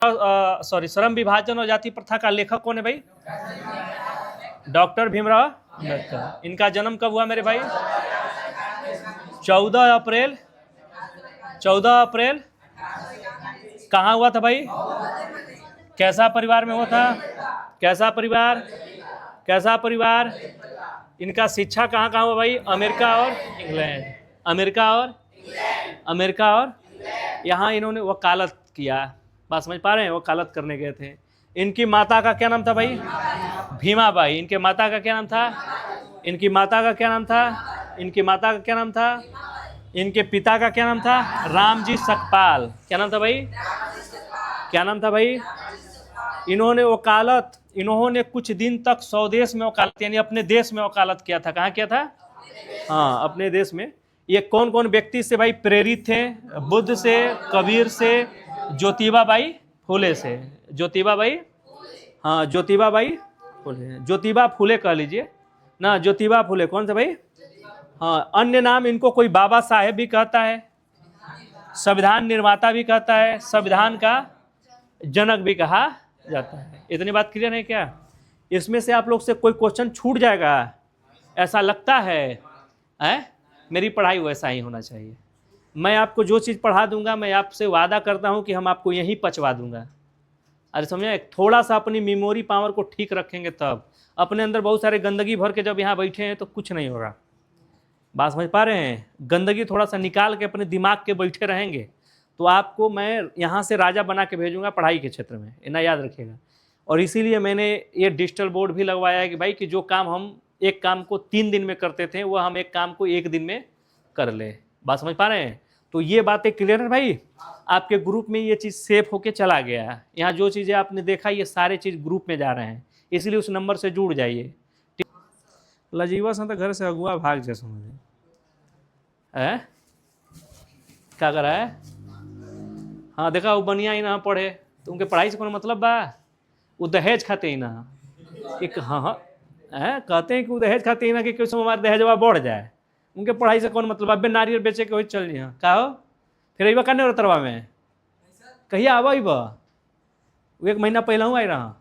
Sorry, श्रम विभाजन और जाति प्रथा का लेखक कौन है भाई? डॉक्टर भीमराव अम्बेडकर। इनका जन्म कब हुआ मेरे भाई? 14 अप्रैल। 14 अप्रैल कहाँ हुआ था भाई? कैसा परिवार में हुआ था? कैसा परिवार? कैसा परिवार? इनका शिक्षा कहाँ कहाँ हुआ भाई? अमेरिका और इंग्लैंड। अमेरिका और यहाँ इन्होंने वकालत किया। बात समझ पा रहे हैं? वकालत करने गए थे। इनकी माता का क्या नाम था भाई? भीमाबाई। इनके माता का क्या नाम था? इनकी माता का क्या नाम था? इनकी माता का क्या नाम था? इनके पिता का क्या नाम था? रामजी सकपाल। क्या नाम था भाई? क्या नाम था भाई? इन्होंने कुछ दिन तक स्वदेश में वकालत, यानी अपने देश में वकालत किया था। कहाँ किया था? हाँ, अपने देश में। ये कौन कौन व्यक्ति से भाई प्रेरित थे? बुद्ध से, कबीर से, ज्योतिबाबाई फुले से। ज्योतिबाबाई, हाँ ज्योतिबाबाई फुले, ज्योतिबा फुले कह लीजिए ना, ज्योतिबा फुले। कौन से भाई? हाँ, अन्य नाम इनको कोई बाबा साहेब भी कहता है, संविधान निर्माता भी कहता है, संविधान का जनक भी कहा जाता है। इतनी बात क्लियर है क्या? इसमें से आप लोग से कोई क्वेश्चन छूट जाएगा ऐसा लगता है? मेरी पढ़ाई वैसा ही होना चाहिए। मैं आपको जो चीज़ पढ़ा दूंगा, मैं आपसे वादा करता हूं कि हम आपको यहीं पचवा दूंगा। अरे समझे? थोड़ा सा अपनी मेमोरी पावर को ठीक रखेंगे तब। अपने अंदर बहुत सारे गंदगी भर के जब यहाँ बैठे हैं तो कुछ नहीं होगा। बात समझ पा रहे हैं? गंदगी थोड़ा सा निकाल के अपने दिमाग के बैठे रहेंगे तो आपको मैं यहाँ से राजा बना के भेजूंगा पढ़ाई के क्षेत्र में, इतना याद रखिएगा। और इसीलिए मैंने ये डिजिटल बोर्ड भी लगवाया है कि भाई कि जो काम हम एक काम को 3 दिन में करते थे वो हम एक काम को 1 दिन में कर ले। बात समझ पा रहे हैं? तो ये बातें क्लियर है भाई? आपके ग्रुप में ये चीज़ सेव होके चला गया है। यहाँ जो चीज़ें आपने देखा ये सारे चीज़ ग्रुप में जा रहे हैं, इसलिए उस नंबर से जुड़ जाइए। लजीवा सा तो घर से अगुआ भाग जाए, समझे क्या कर रहा है? हाँ देखा, वो बनिया ही ना पढ़े तो उनके पढ़ाई से कोनो मतलब बा? वो दहेज खाते ही ना एक, हाँ कहते हैं कि वो दहेज खाते ही ना कि किसी हमारे दहेजवा बढ़ जाए। उनके पढ़ाई से कौन मतलब? अब नारियल बेचे के वही चल रही है। का हो फिर अबा करने और तरवा में कहिए आवा ही बा? 1 महीना पहले हूँ आई रहा।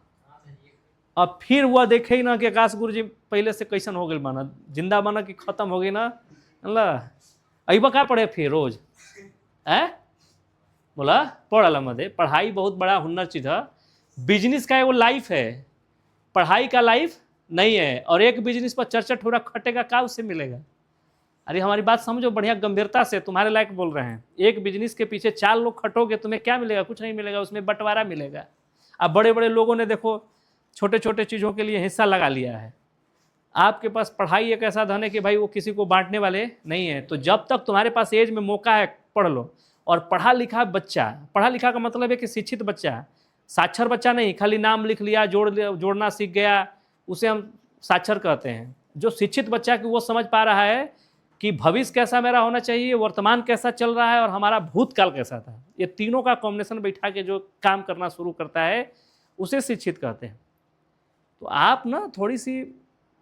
अब फिर हुआ देखे ही ना कि आकाश गुरु जी पहले से कैसन हो गए माना, जिंदा बना कि खत्म हो गई ना। अल्लाह अबा क्या पढ़े फिर रोज? बोला पढ़ मत। पढ़ाई बहुत बड़ा हुनर चीज है। बिजनेस का वो लाइफ है, पढ़ाई का लाइफ नहीं है। और एक बिजनेस पर चर्चा थोड़ा खटेगा का उससे मिलेगा? अरे हमारी बात समझो बढ़िया गंभीरता से, तुम्हारे लायक बोल रहे हैं। एक बिजनेस के पीछे 4 लोग खटोगे, तुम्हें क्या मिलेगा? कुछ नहीं मिलेगा, उसमें बंटवारा मिलेगा। अब बड़े बड़े लोगों ने देखो छोटे छोटे चीज़ों के लिए हिस्सा लगा लिया है। आपके पास पढ़ाई एक ऐसा धन है कि भाई वो किसी को बांटने वाले नहीं है। तो जब तक तुम्हारे पास एज में मौका है पढ़ लो। और पढ़ा लिखा बच्चा, पढ़ा लिखा का मतलब है कि शिक्षित बच्चा, साक्षर बच्चा नहीं खाली नाम लिख लिया, जोड़ना सीख गया, उसे हम साक्षर कहते हैं। जो शिक्षित बच्चा कि वो समझ पा रहा है कि भविष्य कैसा मेरा होना चाहिए, वर्तमान कैसा चल रहा है और हमारा भूतकाल कैसा था, ये तीनों का कॉम्बिनेशन बैठा के जो काम करना शुरू करता है उसे शिक्षित कहते हैं। तो आप ना थोड़ी सी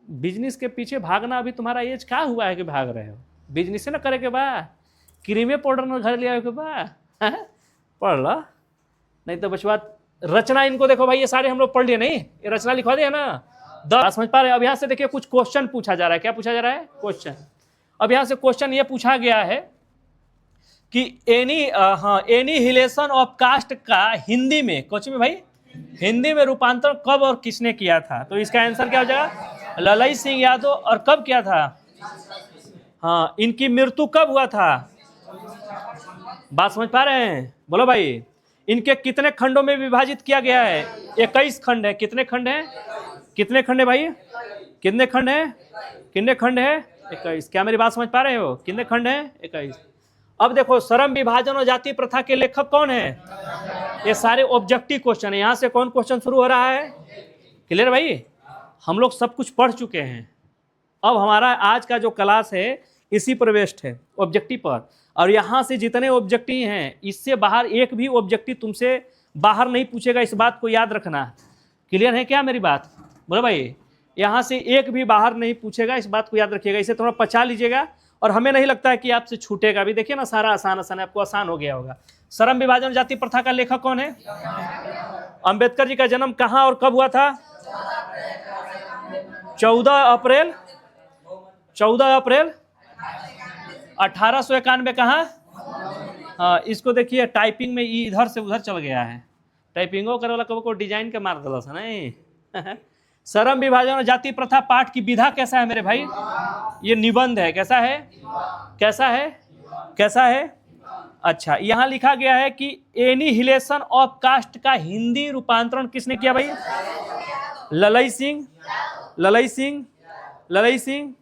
बिजनेस के पीछे भागना, अभी तुम्हारा एज क्या हुआ है कि भाग रहे हो? बिजनेस से ना करे के बा, क्रीमे पाउडर ना घर ले आए के बा, पढ़ ला। नहीं तो बचवा रचना इनको देखो भाई, ये सारे हम लोग पढ़ लिए नहीं, ये रचना लिखवा दिया ना 10। समझ पा रहे? अब यहाँ से देखिए कुछ क्वेश्चन पूछा जा रहा है। क्या पूछा जा रहा है? क्वेश्चन। अब यहाँ से क्वेश्चन ये पूछा गया है कि एनीहिलेशन ऑफ कास्ट का हिंदी में, कोच में भाई हिंदी में रूपांतरण कब और किसने किया था? तो इसका आंसर क्या हो जाएगा? ललई सिंह यादव। और कब किया था? हाँ, इनकी मृत्यु कब हुआ था? बात समझ पा रहे हैं? बोलो भाई। इनके कितने खंडों में विभाजित किया गया है? 21 खंड है। कितने खंड है? कितने खंड है भाई? कितने खंड है? कितने खंड है? 21। क्या मेरी बात समझ पा रहे हो? कितने खंड है? 21। अब देखो, श्रम विभाजन और जाति प्रथा के लेखक कौन है? ये सारे ऑब्जेक्टिव क्वेश्चन है। यहां से कौन क्वेश्चन शुरू हो रहा है? क्लियर भाई? हम लोग सब कुछ पढ़ चुके हैं। अब हमारा आज का जो क्लास है इसी पर बेस्ड है, ऑब्जेक्टिव पर। और यहाँ से जितने ऑब्जेक्टिव हैं इससे बाहर एक भी ऑब्जेक्टिव तुमसे बाहर नहीं पूछेगा, इस बात को याद रखना। क्लियर है क्या मेरी बात? बोलो भाई, यहाँ से एक भी बाहर नहीं पूछेगा, इस बात को याद रखिएगा। इसे थोड़ा पचा लीजिएगा और हमें नहीं लगता है कि आपसे छूटेगा। अभी देखिए ना, सारा आसान आसान है, आपको आसान हो गया होगा। श्रम विभाजन और जाति प्रथा का लेखक कौन है? अंबेडकर जी का जन्म कहां और कब हुआ था? 14 अप्रैल 1891। कहाँ? हाँ, इसको देखिए टाइपिंग में इधर से उधर चल गया है, टाइपिंगो करे वाला कब को डिजाइन के मार दिला नहीं। श्रम विभाजन और जाति प्रथा पाठ की विधा कैसा है मेरे भाई? ये निबंध है। कैसा है? कैसा है? कैसा है? अच्छा, यहां लिखा गया है कि एनिहिलेशन ऑफ कास्ट का हिंदी रूपांतरण किसने किया भाई? ललई सिंह। ललई सिंह। ललई सिंह।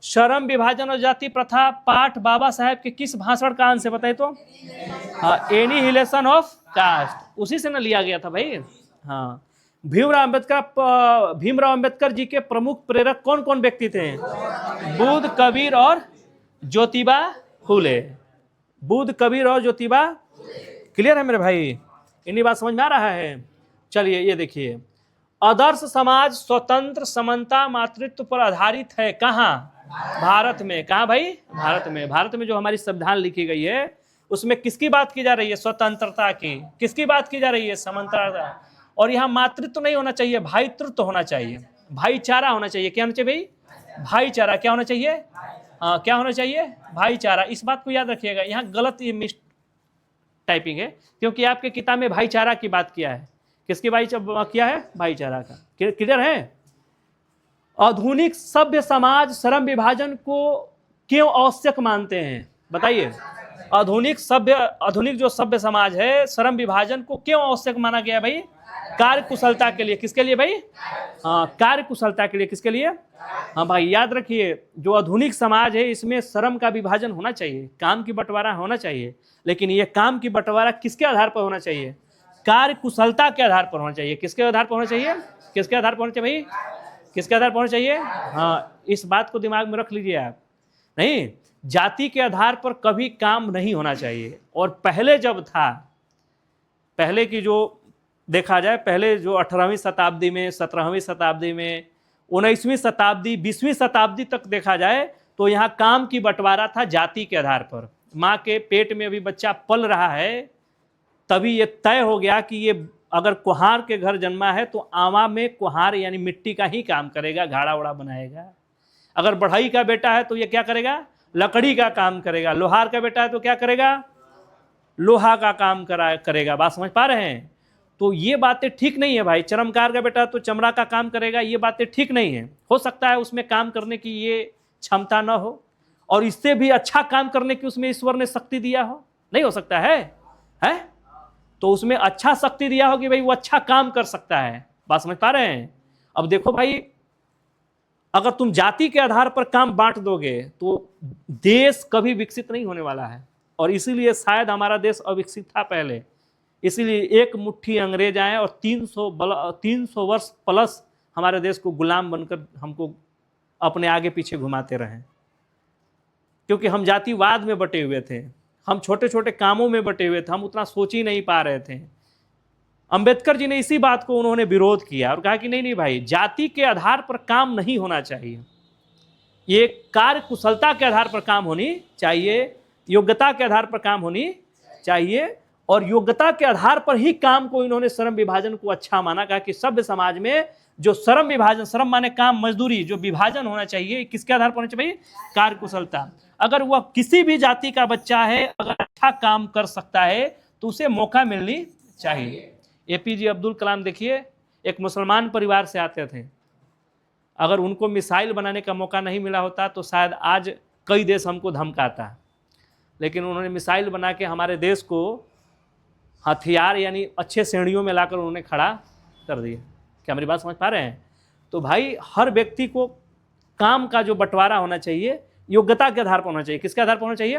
श्रम विभाजन और जाति प्रथा पाठ बाबा साहेब के किस भाषण का अंश है बताइए तो? हाँ, एनिहिलेशन ऑफ कास्ट, उसी से न लिया गया था भाई। हाँ, भीमराव अंबेडकर जी के प्रमुख प्रेरक कौन कौन व्यक्ति थे? बुद्ध, कबीर और ज्योतिबा फूले। बुद्ध, कबीर और ज्योतिबा। क्लियर है मेरे भाई? इन्हीं बात समझ में आ रहा है? चलिए ये देखिए, आदर्श समाज स्वतंत्र, समानता, मातृत्व पर आधारित है। कहाँ? भारत में। कहाँ भाई? भारत में। भारत में जो हमारी संविधान लिखी गई है उसमें किसकी बात की जा रही है? स्वतंत्रता की। किसकी बात की जा रही है? समानता। और यहाँ मातृत्व नहीं होना चाहिए, भाईतृत्व होना चाहिए, भाईचारा होना चाहिए। क्या होना चाहिए भाई? भाईचारा। क्या होना चाहिए? हाँ, क्या होना चाहिए? भाईचारा। इस बात को याद रखिएगा, यहाँ गलत ये मिस टाइपिंग है, क्योंकि आपके किताब में भाईचारा की बात किया है। किसकी किया है? भाईचारा का। क्लियर है? आधुनिक सभ्य समाज श्रम विभाजन को क्यों आवश्यक मानते हैं बताइए? आधुनिक जो सभ्य समाज है श्रम विभाजन को क्यों आवश्यक माना गया भाई? कार्य कुशलता के लिए। किसके लिए भाई? हाँ, कार्य कुशलता के लिए। किसके लिए? हाँ भाई, याद रखिए, जो आधुनिक समाज है इसमें श्रम का विभाजन होना चाहिए, काम की बंटवारा होना चाहिए, लेकिन ये काम की बंटवारा किसके आधार पर होना चाहिए? कार्य कुशलता के आधार पर होना चाहिए। किसके आधार पर होना चाहिए? किसके आधार पर होना चाहिए भाई? किसके आधार पर होना चाहिए? हाँ, इस बात को दिमाग में रख लीजिए आप। नहीं, जाति के आधार पर कभी काम नहीं होना चाहिए। और पहले जब था, पहले की जो देखा जाए, पहले जो 18वीं शताब्दी में, 17वीं शताब्दी में, 19वीं शताब्दी, 20वीं शताब्दी तक देखा जाए तो यहाँ काम की बंटवारा था जाति के आधार पर। माँ के पेट में अभी बच्चा पल रहा है, तभी ये तय हो गया कि ये अगर कुम्हार के घर जन्मा है तो आमा में कुम्हार यानी मिट्टी का ही काम करेगा, घाड़ा उड़ा बनाएगा। अगर बढ़ई का बेटा है तो ये क्या करेगा? लकड़ी का काम करेगा। लोहार का बेटा है तो क्या करेगा? लोहा का काम करेगा। बात समझ पा रहे हैं? तो ये बातें ठीक नहीं है भाई। चरमकार का बेटा तो चमड़ा का काम करेगा, ये बातें ठीक नहीं है। हो सकता है उसमें काम करने की ये क्षमता न हो, और इससे भी अच्छा काम करने की उसमें ईश्वर ने शक्ति दिया हो। नहीं हो सकता है? तो उसमें अच्छा शक्ति दिया हो कि भाई वो अच्छा काम कर सकता है। बात समझ पा रहे हैं? अब देखो भाई, अगर तुम जाति के आधार पर काम बांट दोगे तो देश कभी विकसित नहीं होने वाला है। और इसीलिए शायद हमारा देश अविकसित था पहले, इसीलिए एक मुट्ठी अंग्रेज आए और 300 वर्ष प्लस हमारे देश को गुलाम बनकर हमको अपने आगे पीछे घुमाते रहे, क्योंकि हम जातिवाद में बटे हुए थे, हम छोटे छोटे कामों में बटे हुए थे, हम उतना सोच ही नहीं पा रहे थे। अंबेडकर जी ने इसी बात को उन्होंने विरोध किया और कहा कि नहीं नहीं भाई, जाति के आधार पर काम नहीं होना चाहिए, ये कार्य कुशलता के आधार पर काम होनी चाहिए, योग्यता के आधार पर काम होनी चाहिए। और योग्यता के आधार पर ही काम को इन्होंने श्रम विभाजन को अच्छा माना। कहा कि सभ्य समाज में जो श्रम विभाजन, श्रम माने काम मजदूरी, जो विभाजन होना चाहिए किसके आधार पर होना चाहिए? कार्य कुशलता। अगर वह किसी भी जाति का बच्चा है, अगर अच्छा काम कर सकता है तो उसे मौका मिलनी चाहिए। एपीजे अब्दुल कलाम देखिए, एक मुसलमान परिवार से आते थे, अगर उनको मिसाइल बनाने का मौका नहीं मिला होता तो शायद आज कई देश हमको धमकाता, लेकिन उन्होंने मिसाइल बना के हमारे देश को हथियार यानी अच्छे श्रेणियों में लाकर उन्होंने खड़ा कर दिया। क्या मेरी बात समझ पा रहे हैं? तो भाई हर व्यक्ति को काम का जो बंटवारा होना चाहिए योग्यता के आधार पर होना चाहिए। किसके आधार पर होना चाहिए?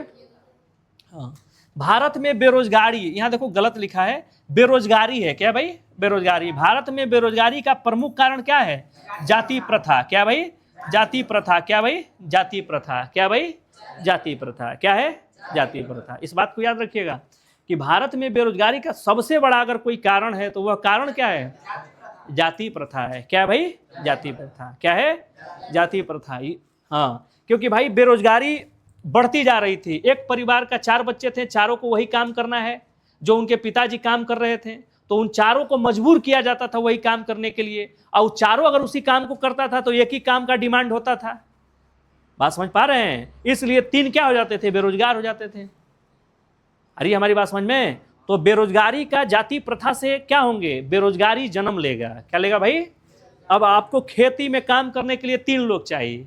हाँ, भारत में बेरोजगारी, यहाँ देखो गलत लिखा है, बेरोजगारी है। क्या भाई? बेरोजगारी। भारत में बेरोजगारी का प्रमुख कारण क्या है? जाति प्रथा। क्या भाई? जाति प्रथा। क्या भाई? जाति प्रथा। क्या भाई? जाति प्रथा। क्या है? जाति प्रथा। इस बात को याद रखिएगा कि भारत में बेरोजगारी का सबसे बड़ा अगर कोई कारण है तो वह कारण क्या है? जाति प्रथा है। क्या भाई? जाति प्रथा। क्या है? जाति प्रथा। हाँ, क्योंकि भाई बेरोजगारी बढ़ती जा रही थी। एक परिवार का 4 बच्चे थे, चारों को वही काम करना है, जो उनके पिताजी काम कर रहे थे, तो उन चारों को मजबूर किया जाता था वही काम करने के लिए, और चारों अगर उसी काम को करता था तो एक ही काम का डिमांड होता था। बात समझ पा रहे हैं? इसलिए 3 क्या हो जाते थे? बेरोजगार हो जाते थे। अरे हमारी बात समझ में? तो बेरोजगारी का जाति प्रथा से क्या होंगे? बेरोजगारी जन्म लेगा। क्या लेगा भाई? अब आपको खेती में काम करने के लिए 3 लोग चाहिए,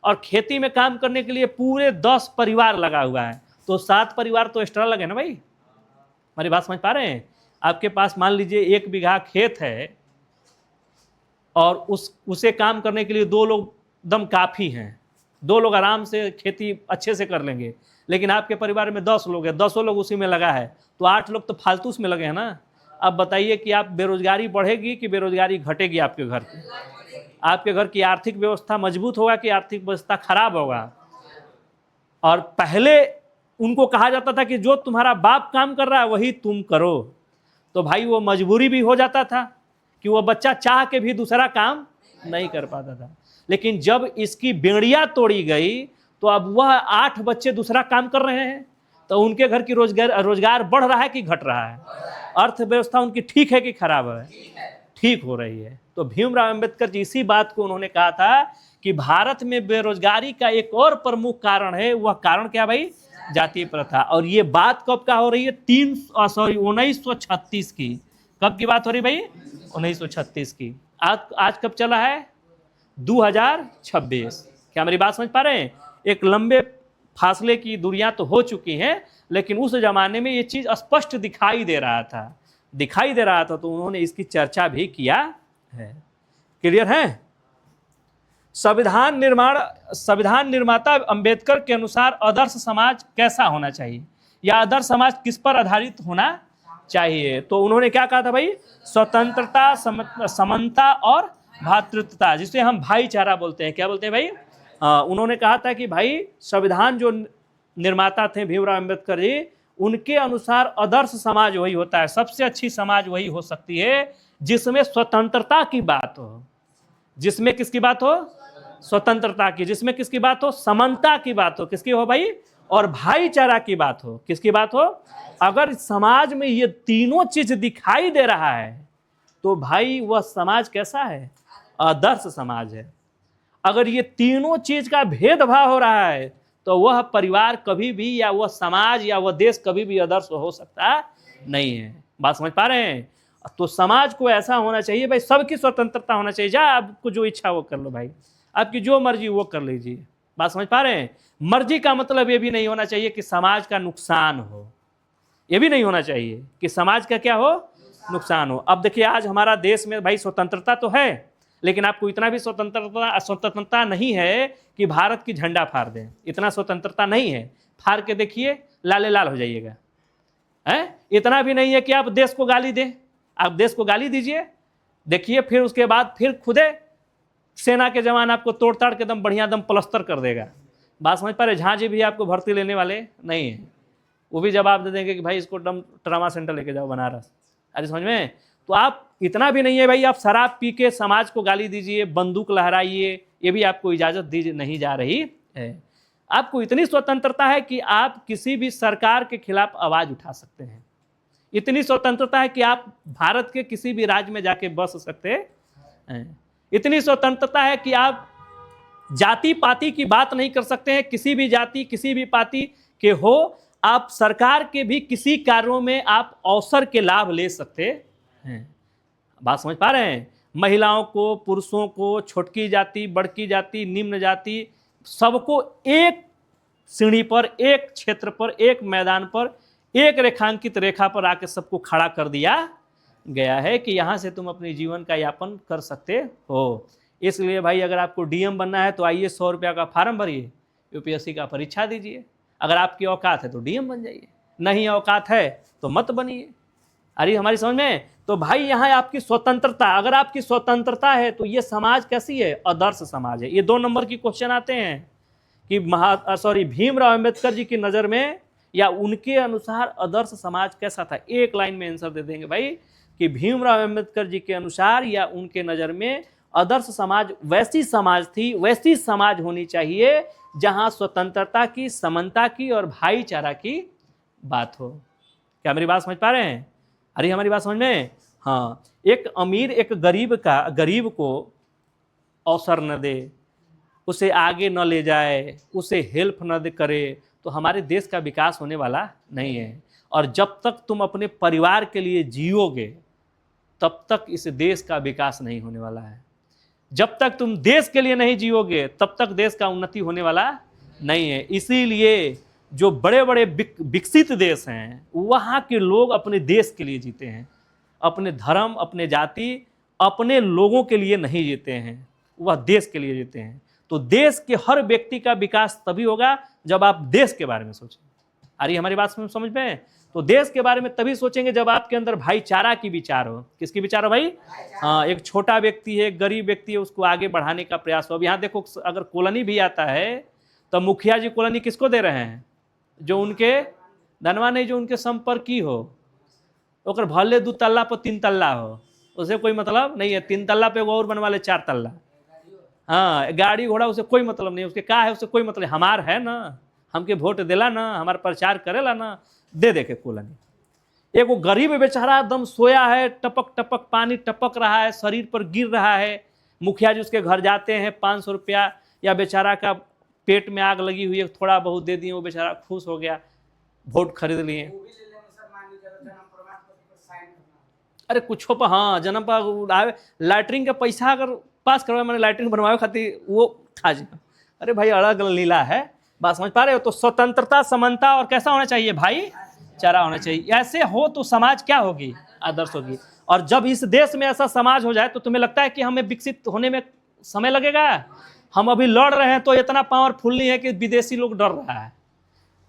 और खेती में काम करने के लिए पूरे 10 परिवार लगा हुआ है, तो 7 परिवार तो एक्स्ट्रा लगे ना भाई। हमारी बात समझ पा रहे हैं? आपके पास मान लीजिए 1 बीघा खेत है, और उसे काम करने के लिए 2 लोग दम काफ़ी हैं, 2 लोग आराम से खेती अच्छे से कर लेंगे। लेकिन आपके परिवार में 10 लोग हैं, 10 लोग उसी में लगा है, तो 8 लोग तो फालतू उसमें लगे हैं ना। अब बताइए कि आप बेरोजगारी बढ़ेगी कि बेरोजगारी घटेगी आपके घर की? आपके घर की आर्थिक व्यवस्था मजबूत होगा कि आर्थिक व्यवस्था खराब होगा? और पहले उनको कहा जाता था कि जो तुम्हारा बाप काम कर रहा है वही तुम करो, तो भाई वो मजबूरी भी हो जाता था कि वो बच्चा चाह के भी दूसरा काम नहीं कर पाता था। लेकिन जब इसकी बेड़ियां तोड़ी गई तो अब वह 8 बच्चे दूसरा काम कर रहे हैं, तो उनके घर की रोजगार बढ़ रहा है कि घट रहा है? अर्थव्यवस्था उनकी ठीक है कि खराब है? ठीक हो रही है। तो भीमराव अंबेडकर जी इसी बात को उन्होंने कहा था कि भारत में बेरोजगारी का एक और प्रमुख कारण है, वह कारण क्या भाई? जातीय प्रथा। और ये बात कब का हो रही है? 1936 की। कब की बात हो रही भाई? 1936 की। आज कब चला है? 2026। क्या मेरी बात समझ पा रहे हैं? एक लंबे फासले की दूरियां तो हो चुकी हैं, लेकिन उस जमाने में ये चीज स्पष्ट दिखाई दे रहा था, तो उन्होंने इसकी चर्चा भी किया है। क्लियर है? संविधान निर्माता अंबेडकर के अनुसार आदर्श समाज कैसा होना चाहिए, या आदर्श समाज किस पर आधारित होना चाहिए? तो उन्होंने क्या कहा था भाई? स्वतंत्रता, समानता और भ्रातृत्वता, जिसे हम भाईचारा बोलते हैं। क्या बोलते हैं भाई? उन्होंने कहा था कि भाई संविधान जो निर्माता थे भीमराव अंबेडकर जी, उनके अनुसार आदर्श समाज वही होता है, सबसे अच्छी समाज वही हो सकती है जिसमें स्वतंत्रता की बात हो। जिसमें किसकी बात हो? स्वतंत्रता की। जिसमें किसकी बात हो? समानता की बात हो। किसकी हो भाई? और भाईचारा की बात हो। किसकी बात हो? अगर समाज में ये तीनों चीज दिखाई दे रहा है तो भाई वह समाज कैसा है? आदर्श समाज है। अगर ये तीनों चीज का भेदभाव हो रहा है तो वह परिवार कभी भी, या वह समाज, या वह देश कभी भी आदर्श हो सकता नहीं है। बात समझ पा रहे हैं? तो समाज को ऐसा होना चाहिए भाई, सबकी स्वतंत्रता होना चाहिए। जा आपको जो इच्छा वो कर लो भाई, आपकी जो मर्जी वो कर लीजिए। बात समझ पा रहे हैं? मर्जी का मतलब ये भी नहीं होना चाहिए कि समाज का नुकसान हो, ये भी नहीं होना चाहिए कि समाज का क्या हो? नुकसान हो। अब देखिए आज हमारा देश में भाई स्वतंत्रता तो है, लेकिन आपको इतना भी स्वतंत्रता नहीं है कि भारत की झंडा फाड़ दें। इतना स्वतंत्रता नहीं है। फाड़ के देखिए, लाले लाल हो जाइएगा। इतना भी नहीं है कि आप देश को गाली दें। आप देश को गाली दीजिए, देखिए फिर उसके बाद फिर खुदे सेना के जवान आपको तोड़ ताड़ के दम बढ़िया दम प्लस्तर कर देगा। बात समझ पा रहे? झांझी भी आपको भर्ती लेने वाले नहीं है, वो भी जवाब दे देंगे कि भाई इसको ट्रामा सेंटर लेके जाओ बनारस। अरे समझ में? तो आप इतना भी नहीं है भाई, आप शराब पी के समाज को गाली दीजिए, बंदूक लहराइए, ये भी आपको इजाजत दी नहीं जा रही है। आपको इतनी स्वतंत्रता है कि आप किसी भी सरकार के खिलाफ आवाज उठा सकते हैं। इतनी स्वतंत्रता है कि आप भारत के किसी भी राज्य में जाके बस सकते हैं। इतनी स्वतंत्रता है कि आप जाति पाति की बात नहीं कर सकते हैं। किसी भी जाति, किसी भी पाति के हो, आप सरकार के भी किसी कार्यों में आप अवसर के लाभ ले सकते हैं। बात समझ पा रहे हैं? महिलाओं को, पुरुषों को, छोटकी जाति, बड़की जाति, निम्न जाति, सबको एक सीढ़ी पर, एक क्षेत्र पर, एक मैदान पर, एक रेखांकित रेखा पर आके सबको खड़ा कर दिया गया है कि यहाँ से तुम अपने जीवन का यापन कर सकते हो। इसलिए भाई अगर आपको डीएम बनना है तो आइए 100 रुपया का फार्म भरिए, यूपीएससी का परीक्षा दीजिए। अगर आपकी औकात है तो डीएम बन जाइए, नहीं औकात है तो मत बनिए। अरे हमारी समझ में? तो भाई यहाँ आपकी स्वतंत्रता, अगर आपकी स्वतंत्रता है तो ये समाज कैसी है? आदर्श समाज है। ये 2 नंबर की क्वेश्चन आते हैं कि भीमराव अंबेडकर जी की नज़र में या उनके अनुसार आदर्श समाज कैसा था। एक लाइन में आंसर दे देंगे भाई कि भीमराव अंबेडकर जी के अनुसार या उनके नज़र में आदर्श समाज वैसी समाज थी, वैसी समाज होनी चाहिए जहां स्वतंत्रता की, समानता की और भाईचारा की बात हो। क्या मेरी बात समझ पा रहे हैं? अरे हमारी बात समझ में? हाँ, एक अमीर एक गरीब को अवसर न दे, उसे आगे न ले जाए, उसे हेल्प न करे, तो हमारे देश का विकास होने वाला नहीं है। और जब तक तुम अपने परिवार के लिए जियोगे तब तक इस देश का विकास नहीं होने वाला है। जब तक तुम देश के लिए नहीं जियोगे तब तक देश का उन्नति होने वाला नहीं है। इसीलिए जो बड़े बड़े विकसित देश हैं वहाँ के लोग अपने देश के लिए जीते हैं, अपने धर्म, अपने जाति, अपने लोगों के लिए नहीं जीते हैं, वह देश के लिए जीते हैं। तो देश के हर व्यक्ति का विकास तभी होगा जब आप देश के बारे में सोचें। आ रही हमारी बात समझ में? तो देश के बारे में तभी सोचेंगे जब आपके अंदर भाईचारा की विचार हो। किसकी विचार हो भाई? हाँ, एक छोटा व्यक्ति है, गरीब व्यक्ति है, उसको आगे बढ़ाने का प्रयास हो। अब यहाँ देखो, अगर कॉलोनी भी आता है तो मुखिया जी कॉलोनी किसको दे रहे हैं? जो उनके धनवा नहीं, जो उनके संपर्की हो, ओकर भले 2 तल्ला पर 3 तल्ला हो, उसे कोई मतलब नहीं है। 3 तल्ला पे वो और बनवा ले 4 तल्ला। हाँ, गाड़ी घोड़ा उसे कोई मतलब नहीं, उसके का है उसे कोई मतलब। हमार है ना, हमके वोट देला ना, हमारा प्रचार करेला ना, दे दे के कॉलोनी। एक वो गरीब बेचारा एकदम सोया है, टपक टपक पानी टपक रहा है, शरीर पर गिर रहा है। मुखिया जी उसके घर जाते हैं, 500 रुपया या बेचारा का पेट में आग लगी हुई है, थोड़ा बहुत दे दिए, वो बेचारा खुश हो गया, वोट खरीद लिए। अरे कुछ पर, हाँ, जन्म पर लैटरिन का पैसा अगर पास करवाए, मैंने लैटरिन बनवाए खातिर वो खा जाए। अरे भाई अलग लीला है, बात समझ पा रहे हो? तो स्वतंत्रता, समानता और कैसा होना चाहिए भाई? चारा होना चाहिए। ऐसे हो तो समाज क्या होगी? आदर्श होगी। और जब इस देश में ऐसा समाज हो जाए तो तुम्हें लगता है कि हमें विकसित होने में समय लगेगा? हम अभी लड़ रहे हैं तो इतना पावरफुल नहीं है कि विदेशी लोग डर रहा है।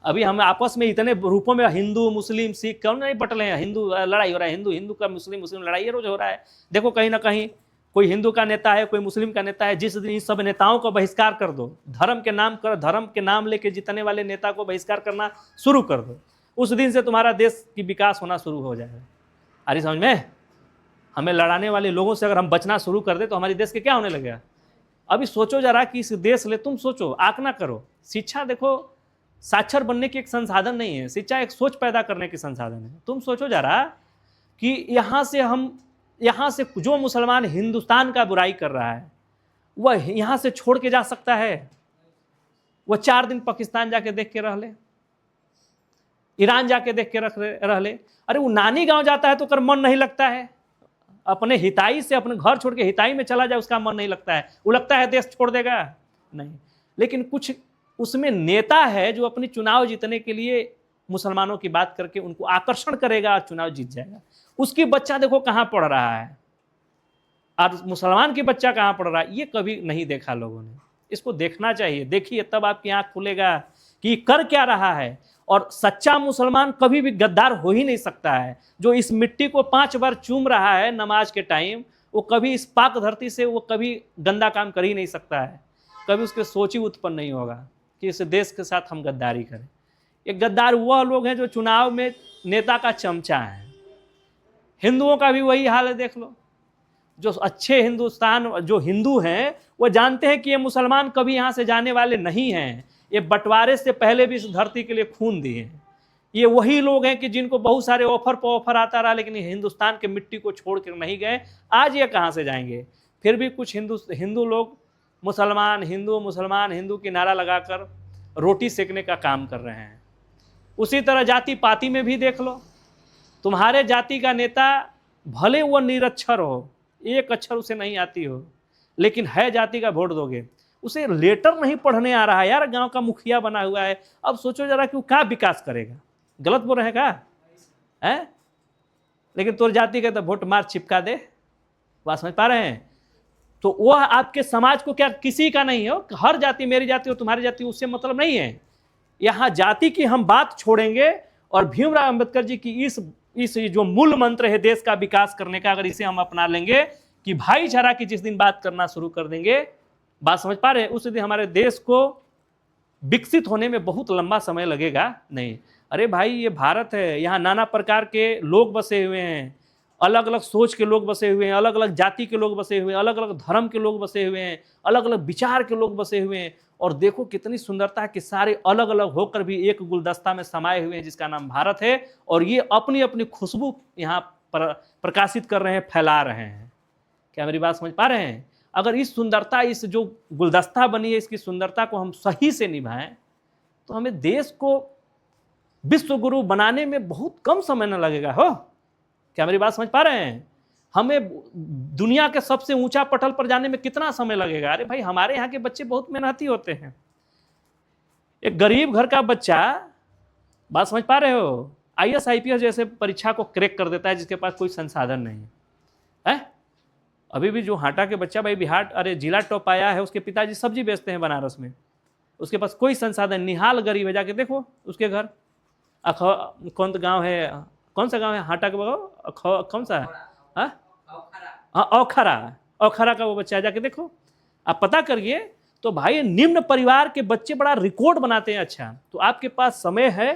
अभी हम आपस में इतने रूपों में हिंदू मुस्लिम सिख क्यों नहीं बटले हैं? हिंदू लड़ाई हो रहा है, हिंदू का मुस्लिम लड़ाई रोज हो रहा है। देखो कहीं ना कहीं कोई हिंदू का नेता है, कोई मुस्लिम का नेता है। जिस दिन इस सब नेताओं को बहिष्कार कर दो, धर्म के नाम लेके जीतने वाले नेता को बहिष्कार करना शुरू कर दो, उस दिन से तुम्हारा देश की विकास होना शुरू हो जाएगा। अरे समझ में? हमें लड़ाने वाले लोगों से अगर हम बचना शुरू कर दे तो हमारे देश के क्या होने लगेगा? अभी सोचो जरा कि इस देश ले, तुम सोचो, आंकना करो। शिक्षा देखो साक्षर बनने की एक संसाधन नहीं है, शिक्षा एक सोच पैदा करने की संसाधन है। तुम सोचो जरा कि यहाँ से जो मुसलमान हिंदुस्तान का बुराई कर रहा है वह यहाँ से छोड़ के जा सकता है? वह 4 दिन पाकिस्तान जाके देख के रह ले, ईरान जाके देख के रह ले। अरे वो नानी गांव जाता है तो कर मन नहीं लगता है? अपने हिताई से अपने घर छोड़ के हिताई में चला जाए, उसका मन नहीं लगता है? वो लगता है देश छोड़ देगा? नहीं। लेकिन कुछ उसमें नेता है जो अपनी चुनाव जीतने के लिए मुसलमानों की बात करके उनको आकर्षण करेगा और चुनाव जीत जाएगा। उसकी बच्चा देखो कहाँ पढ़ रहा है और मुसलमान की बच्चा कहाँ पढ़ रहा है, ये कभी नहीं देखा लोगों ने। इसको देखना चाहिए, देखिए तब आपकी आंख खुलेगा कि कर क्या रहा है। और सच्चा मुसलमान कभी भी गद्दार हो ही नहीं सकता है। जो इस मिट्टी को 5 बार चूम रहा है नमाज के टाइम, वो कभी इस पाक धरती से वो कभी गंदा काम कर ही नहीं सकता है। कभी उसके सोच ही उत्पन्न नहीं होगा कि इस देश के साथ हम गद्दारी करें। ये गद्दार वह लोग हैं जो चुनाव में नेता का चमचा है। हिंदुओं का भी वही हाल है, देख लो। जो अच्छे हिंदुस्तान जो हिंदू हैं वो जानते हैं कि ये मुसलमान कभी यहाँ से जाने वाले नहीं हैं। ये बंटवारे से पहले भी इस धरती के लिए खून दिए हैं। ये वही लोग हैं कि जिनको बहुत सारे ऑफर पर ऑफर आता रहा, लेकिन हिंदुस्तान के मिट्टी को छोड़ कर नहीं गए। आज ये कहाँ से जाएंगे? फिर भी कुछ हिंदू लोग मुसलमान हिंदू की नारा लगाकर रोटी सेकने का काम कर रहे हैं। उसी तरह जाति पाति में भी देख लो, तुम्हारे जाति का नेता भले वो निरक्षर हो, एक अक्षर उसे नहीं आती हो, लेकिन है जाति का वोट दोगे। उसे लेटर नहीं पढ़ने आ रहा है यार, गांव का मुखिया बना हुआ है। अब सोचो जरा कि वो क्या विकास करेगा? गलत बोल रहे हैं? लेकिन तोर जाति का तो वोट मार चिपका दे। बात समझ पा रहे हैं? तो वह आपके समाज को क्या किसी का नहीं हो, हर जाति, मेरी जाति हो तुम्हारी जाति, उससे मतलब नहीं है। यहाँ जाति की हम बात छोड़ेंगे और भीमराव अंबेडकर जी की इस जो मूल मंत्र है देश का विकास करने का, अगर इसे हम अपना लेंगे कि भाईचारा की जिस दिन बात करना शुरू कर देंगे, बात समझ पा रहे हैं, उस दिन हमारे देश को विकसित होने में बहुत लंबा समय लगेगा नहीं। अरे भाई ये भारत है, यहाँ नाना प्रकार के लोग बसे हुए हैं, अलग अलग सोच के लोग बसे हुए हैं, अलग अलग जाति के लोग बसे हुए हैं, अलग अलग धर्म के लोग बसे हुए हैं, अलग अलग विचार के लोग बसे हुए हैं। और देखो कितनी सुंदरता है कि सारे अलग अलग होकर भी एक गुलदस्ता में समाये हुए हैं जिसका नाम भारत है, और ये अपनी अपनी खुशबू यहाँ पर प्रकाशित कर रहे हैं, फैला रहे हैं। क्या मेरी बात समझ पा रहे हैं? अगर इस सुंदरता, इस जो गुलदस्ता बनी है, इसकी सुंदरता को हम सही से निभाएं तो हमें देश को विश्व गुरु बनाने में बहुत कम समय न लगेगा। हो, क्या मेरी बात समझ पा रहे हैं? हमें दुनिया के सबसे ऊंचा पटल पर जाने में कितना समय लगेगा? अरे भाई, हमारे यहाँ के बच्चे बहुत मेहनती होते हैं। एक गरीब घर का बच्चा, बात समझ पा रहे हो, IAS IPS जैसे परीक्षा को क्रैक कर देता है जिसके पास कोई संसाधन नहीं है। अभी भी जो हाटा के बच्चा भाई बिहार, अरे जिला टॉप आया है, उसके पिताजी सब्जी बेचते हैं बनारस में, उसके पास कोई संसाधन, निहाल गरीब है। जाके देखो उसके घर, कौन गांव है, कौन सा गांव है हाटा के बगल, कौन सा है? औखरा का वो बच्चा है, जाके देखो, आप पता करिए। तो भाई निम्न परिवार के बच्चे बड़ा रिकॉर्ड बनाते हैं। अच्छा, तो आपके पास समय है,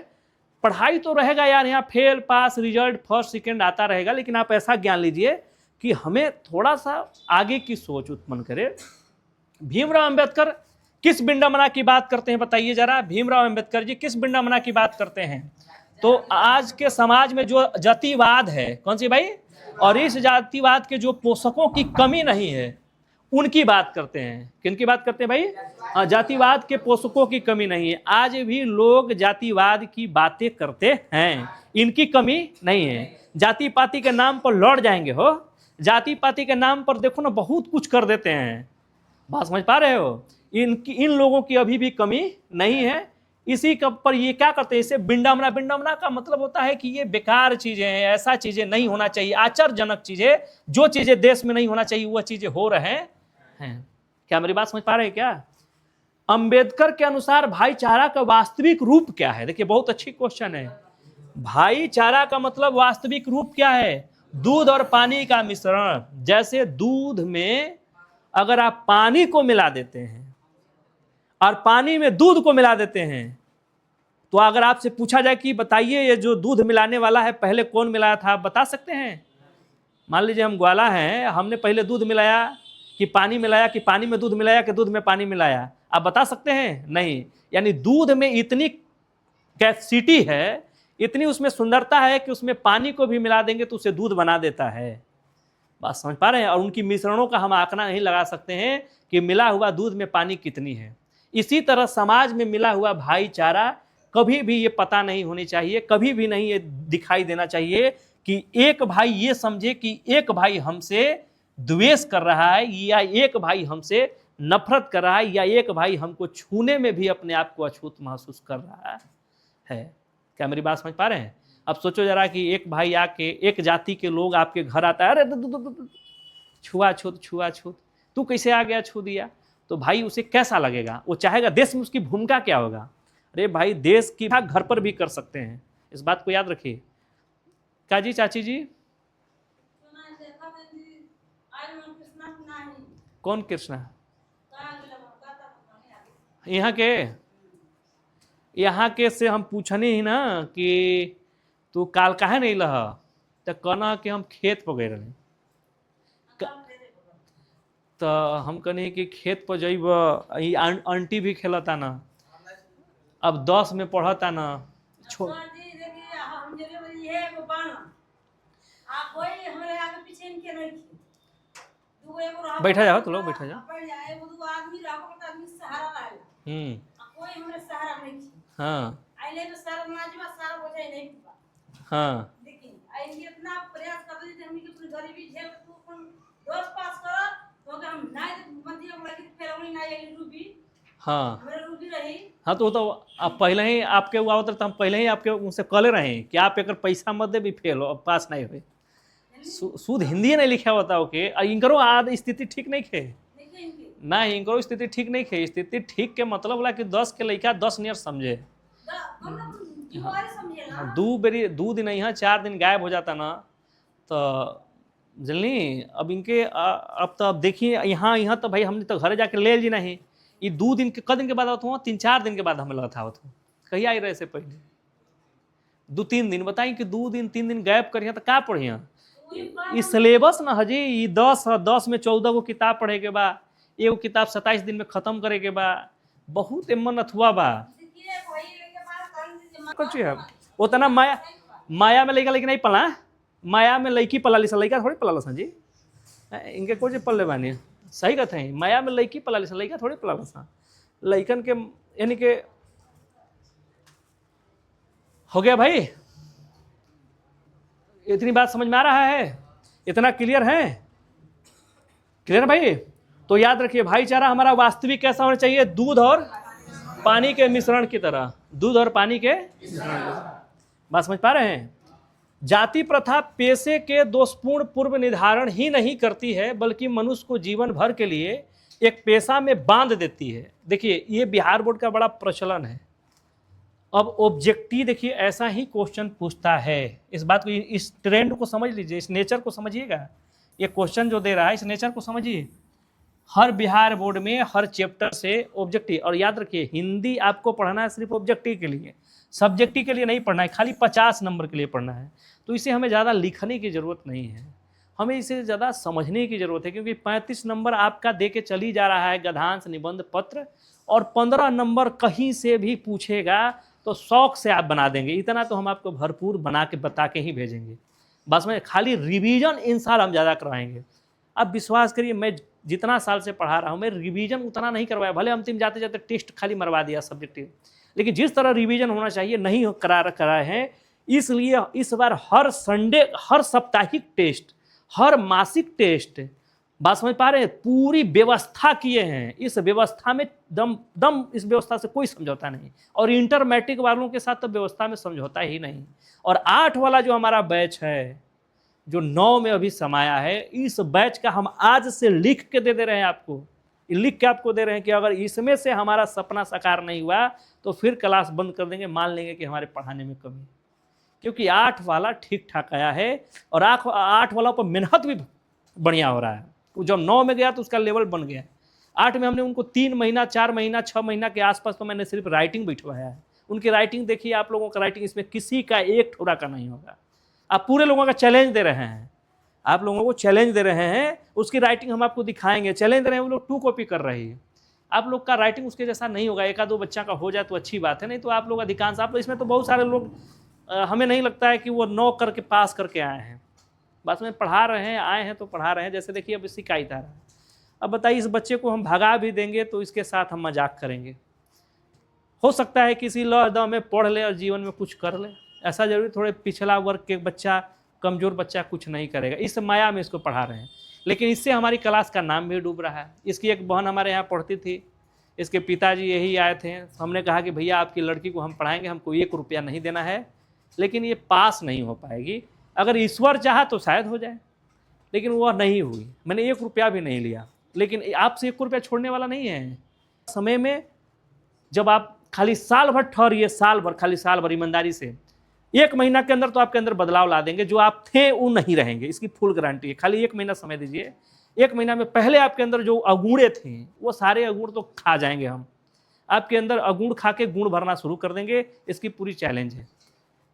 पढ़ाई तो रहेगा यार, यहाँ fail pass result first second आता रहेगा, लेकिन आप ऐसा ज्ञान लीजिए कि हमें थोड़ा सा आगे की सोच उत्पन्न करे। भीमराव अंबेडकर किस विडंबना की बात करते हैं, बताइए जरा। भीमराव अंबेडकर जी किस विडंबना की बात करते हैं? तो आज के समाज में जो जातिवाद है, कौन सी भाई, और इस जातिवाद के जो पोषकों की कमी नहीं है, उनकी बात करते हैं। किनकी बात करते हैं भाई? हाँ, जातिवाद के पोषकों की कमी नहीं है। आज भी लोग जातिवाद की बातें करते हैं, इनकी कमी नहीं है। जाति पाति के नाम पर लड़ जाएंगे, हो, जाति पाति के नाम पर देखो ना बहुत कुछ कर देते हैं। बात समझ पा रहे हो? इन लोगों की अभी भी कमी नहीं है। इसी पर ये क्या करते हैं, इसे विडंबना का मतलब होता है कि ये बेकार चीजें हैं, ऐसा चीजें नहीं होना चाहिए, आश्चर्यजनक चीजें, जो चीजें देश में नहीं होना चाहिए वह चीजें हो रहे हैं। क्या मेरी बात समझ पा रहे हैं क्या? अंबेडकर के अनुसार भाईचारा का वास्तविक रूप क्या है? देखिए, बहुत अच्छी क्वेश्चन है। भाईचारा का मतलब वास्तविक रूप क्या है? दूध और पानी का मिश्रण। जैसे दूध में अगर आप पानी को मिला देते हैं और पानी में दूध को मिला देते हैं, तो अगर आपसे पूछा जाए कि बताइए ये जो दूध मिलाने वाला है पहले कौन मिलाया था, आप बता सकते हैं? मान लीजिए हम ग्वाला हैं, हमने पहले दूध मिलाया कि पानी मिलाया, कि पानी में दूध मिलाया, कि दूध में पानी मिलाया, आप बता सकते हैं? नहीं। यानी दूध में इतनी कैपेसिटी है, इतनी उसमें सुंदरता है कि उसमें पानी को भी मिला देंगे तो उसे दूध बना देता है। बात समझ पा रहे हैं? और उनकी मिश्रणों का हम आंकड़ा नहीं लगा सकते हैं कि मिला हुआ दूध में पानी कितनी है। इसी तरह समाज में मिला हुआ भाईचारा कभी भी ये पता नहीं होनी चाहिए, कभी भी नहीं ये दिखाई देना चाहिए कि एक भाई ये समझे कि एक भाई हमसे द्वेष कर रहा है, या एक भाई हमसे नफरत कर रहा है, या एक भाई हमको छूने में भी अपने आप को अछूत महसूस कर रहा है। क्या मेरी बात समझ पा रहे हैं? अब सोचो जरा कि एक भाई आके, एक जाति के लोग आपके घर आता है, अरे छुआछूत, तू कैसे आ गया, छू दिया, तो भाई उसे कैसा लगेगा? वो चाहेगा, देश में उसकी भूमिका क्या होगा? अरे भाई, देश की घर पर भी कर सकते हैं, इस बात को याद रखिए। क्या जी, चाची जी? कौन कृष्णा? यहाँ के से हम पूछनी ही ना कि तू काल काहे नहीं लह, तो कहना कि हम खेत पर गए रहे, तो हम कहनी कि खेत पर जइब, आंटी भी खेलता ना, अब 10 में पढ़ता ना, छोड़। बैठा जाओ, तो लोग बैठा जाओ। हाँ हाँ, हाँ हाँ, तो आप पहले ही आपके वो आवत, तो हम पहले ही आपके उनसे कले रहे कि आप एक पैसा मत दे भी फेल हो, पास नहीं हुए। शुद्ध हिंदी नहीं लिखा होता, ओके। इनकरो आद स्थिति ठीक नहीं खे ना, इनकरो स्थिति ठीक नहीं खे। स्थिति ठीक के मतलब बोला कि 10 के लड़का 10 नियर समझे। 2 दिन यहाँ 4 दिन गायब हो जाता ना, तो जल्दी अब इनके अब तो अब देखिए यहाँ तो भाई हमने तो घर जाकर ले जी नहीं, ये 2 दिन के दिन के बाद आता हूँ, 3-4 दिन के बाद हमें लगा था कहीं आई रहे से पहले 2-3 दिन, बताइए कि 2 दिन 3 दिन गायब करिए तो क्या पढ़िए? इस सिलेबस ना हजी, ये 10 में 14 गो किताब पढ़े के बाद, एगो किताब 27 दिन में खत्म करे के बाद, बहुत एमन अथुआ बा कुछ है उतना माया माया में लड़का लेकिन नहीं पला, माया में लड़की पला ली लड़का थोड़ी पला सा जी, इनके कुछ पल ले बानी सही कहते हैं, माया में लड़की पला ली लड़का थोड़ी पला सा लड़कन के यानी के हो गया भाई। इतनी बात समझ में आ रहा है, इतना क्लियर है, क्लियर भाई। तो याद रखिए भाईचारा हमारा वास्तविक कैसा होना चाहिए, दूध और पानी के मिश्रण की तरह, दूध और पानी के बात समझ पा रहे हैं। जाति प्रथा पेशे के दोषपूर्ण पूर्व निर्धारण ही नहीं करती है बल्कि मनुष्य को जीवन भर के लिए एक पेशा में बांध देती है। देखिए ये बिहार बोर्ड का बड़ा प्रचलन है। अब ऑब्जेक्टिव देखिए ऐसा ही क्वेश्चन पूछता है, इस बात को, इस ट्रेंड को समझ लीजिए, इस नेचर को समझिएगा। ये क्वेश्चन जो दे रहा है इस नेचर को समझिए। हर बिहार बोर्ड में हर चैप्टर से ऑब्जेक्टिव, और याद रखिए हिंदी आपको पढ़ना है सिर्फ ऑब्जेक्टिव के लिए, सब्जेक्टिव के लिए नहीं पढ़ना है, खाली 50 नंबर के लिए पढ़ना है। तो इसे हमें ज़्यादा लिखने की ज़रूरत नहीं है, हमें इसे ज़्यादा समझने की ज़रूरत है, क्योंकि 35 नंबर आपका दे के चली जा रहा है गद्यांश निबंध पत्र, और 15 नंबर कहीं से भी पूछेगा तो शौक से आप बना देंगे। इतना तो हम आपको भरपूर बना के बता के ही भेजेंगे, बस में खाली रिवीजन इन साल हम ज़्यादा करवाएंगे। अब विश्वास करिए मैं जितना साल से पढ़ा रहा हूँ मैं रिवीजन उतना नहीं करवाया, भले अंतिम जाते जाते टेस्ट खाली मरवा दिया सब्जेक्टिव, लेकिन जिस तरह रिवीजन होना चाहिए नहीं कराए हैं। इसलिए इस बार हर संडे, हर साप्ताहिक टेस्ट, हर मासिक टेस्ट, बात समझ पा रहे हैं, पूरी व्यवस्था किए हैं। इस व्यवस्था में दम इस व्यवस्था से कोई समझौता नहीं, और इंटर मैट्रिक वालों के साथ तो व्यवस्था में समझौता ही नहीं। और 8 वाला जो हमारा बैच है जो 9 में अभी समाया है, इस बैच का हम आज से लिख के दे रहे हैं आपको, लिख के आपको दे रहे हैं कि अगर इसमें से हमारा सपना साकार नहीं हुआ तो फिर क्लास बंद कर देंगे, मान लेंगे कि हमारे पढ़ाने में कमी, क्योंकि 8 वाला ठीक ठाक आया है और 8 वाला पर मेहनत भी बढ़िया हो रहा है। जब 9 में गया तो उसका लेवल बन गया। 8 में हमने उनको 3 महीना 4 महीना 6 महीना के आसपास तो मैंने सिर्फ राइटिंग बिठवाया है। उनकी राइटिंग देखिए, आप लोगों का राइटिंग इसमें किसी का एक ठोड़ा का नहीं होगा। आप पूरे लोगों का चैलेंज दे रहे हैं, आप लोगों को चैलेंज दे रहे हैं, उसकी राइटिंग हम आपको दिखाएंगे। चैलेंज दे रहे हैं, वो लोग 2 कॉपी कर रहे हैं, आप लोग का राइटिंग उसके जैसा नहीं होगा। 1-2 बच्चा का हो जाए तो अच्छी बात है, नहीं तो आप लोग अधिकांश, आप लोग इसमें तो बहुत सारे लोग हमें नहीं लगता है कि वो 9 करके पास करके आए हैं, बस में पढ़ा रहे हैं, आए हैं तो पढ़ा रहे हैं। जैसे देखिए अब शिकायत आ रहा है, अब बताइए इस बच्चे को हम भगा भी देंगे तो इसके साथ हम मजाक करेंगे। हो सकता है किसी लौ में पढ़ ले और जीवन में कुछ कर ले, ऐसा जरूरी थोड़े पिछड़ा वर्ग के बच्चा, कमजोर बच्चा कुछ नहीं करेगा। इस माया में इसको पढ़ा रहे हैं, लेकिन इससे हमारी क्लास का नाम भी डूब रहा है। इसकी एक बहन हमारे यहाँ पढ़ती थी, इसके पिताजी यही आए थे, हमने कहा कि भैया आपकी लड़की को हम पढ़ाएंगे, हमको 1 रुपया नहीं देना है, लेकिन ये पास नहीं हो पाएगी। अगर ईश्वर चाहा तो शायद हो जाए, लेकिन वह नहीं हुई। मैंने 1 रुपया भी नहीं लिया, लेकिन आपसे 1 रुपया छोड़ने वाला नहीं है। समय में जब आप खाली साल भर ठहरिए, साल भर, खाली साल भर ईमानदारी से, 1 महीना के अंदर तो आपके अंदर बदलाव ला देंगे। जो आप थे वो नहीं रहेंगे, इसकी फुल गारंटी है। खाली 1 महीना समय दीजिए, 1 महीना में पहले आपके अंदर जो अगुणे थे वो सारे अगुण तो खा जाएंगे हम, आपके अंदर अगुण खा के गुण भरना शुरू कर देंगे। इसकी पूरी चैलेंज है।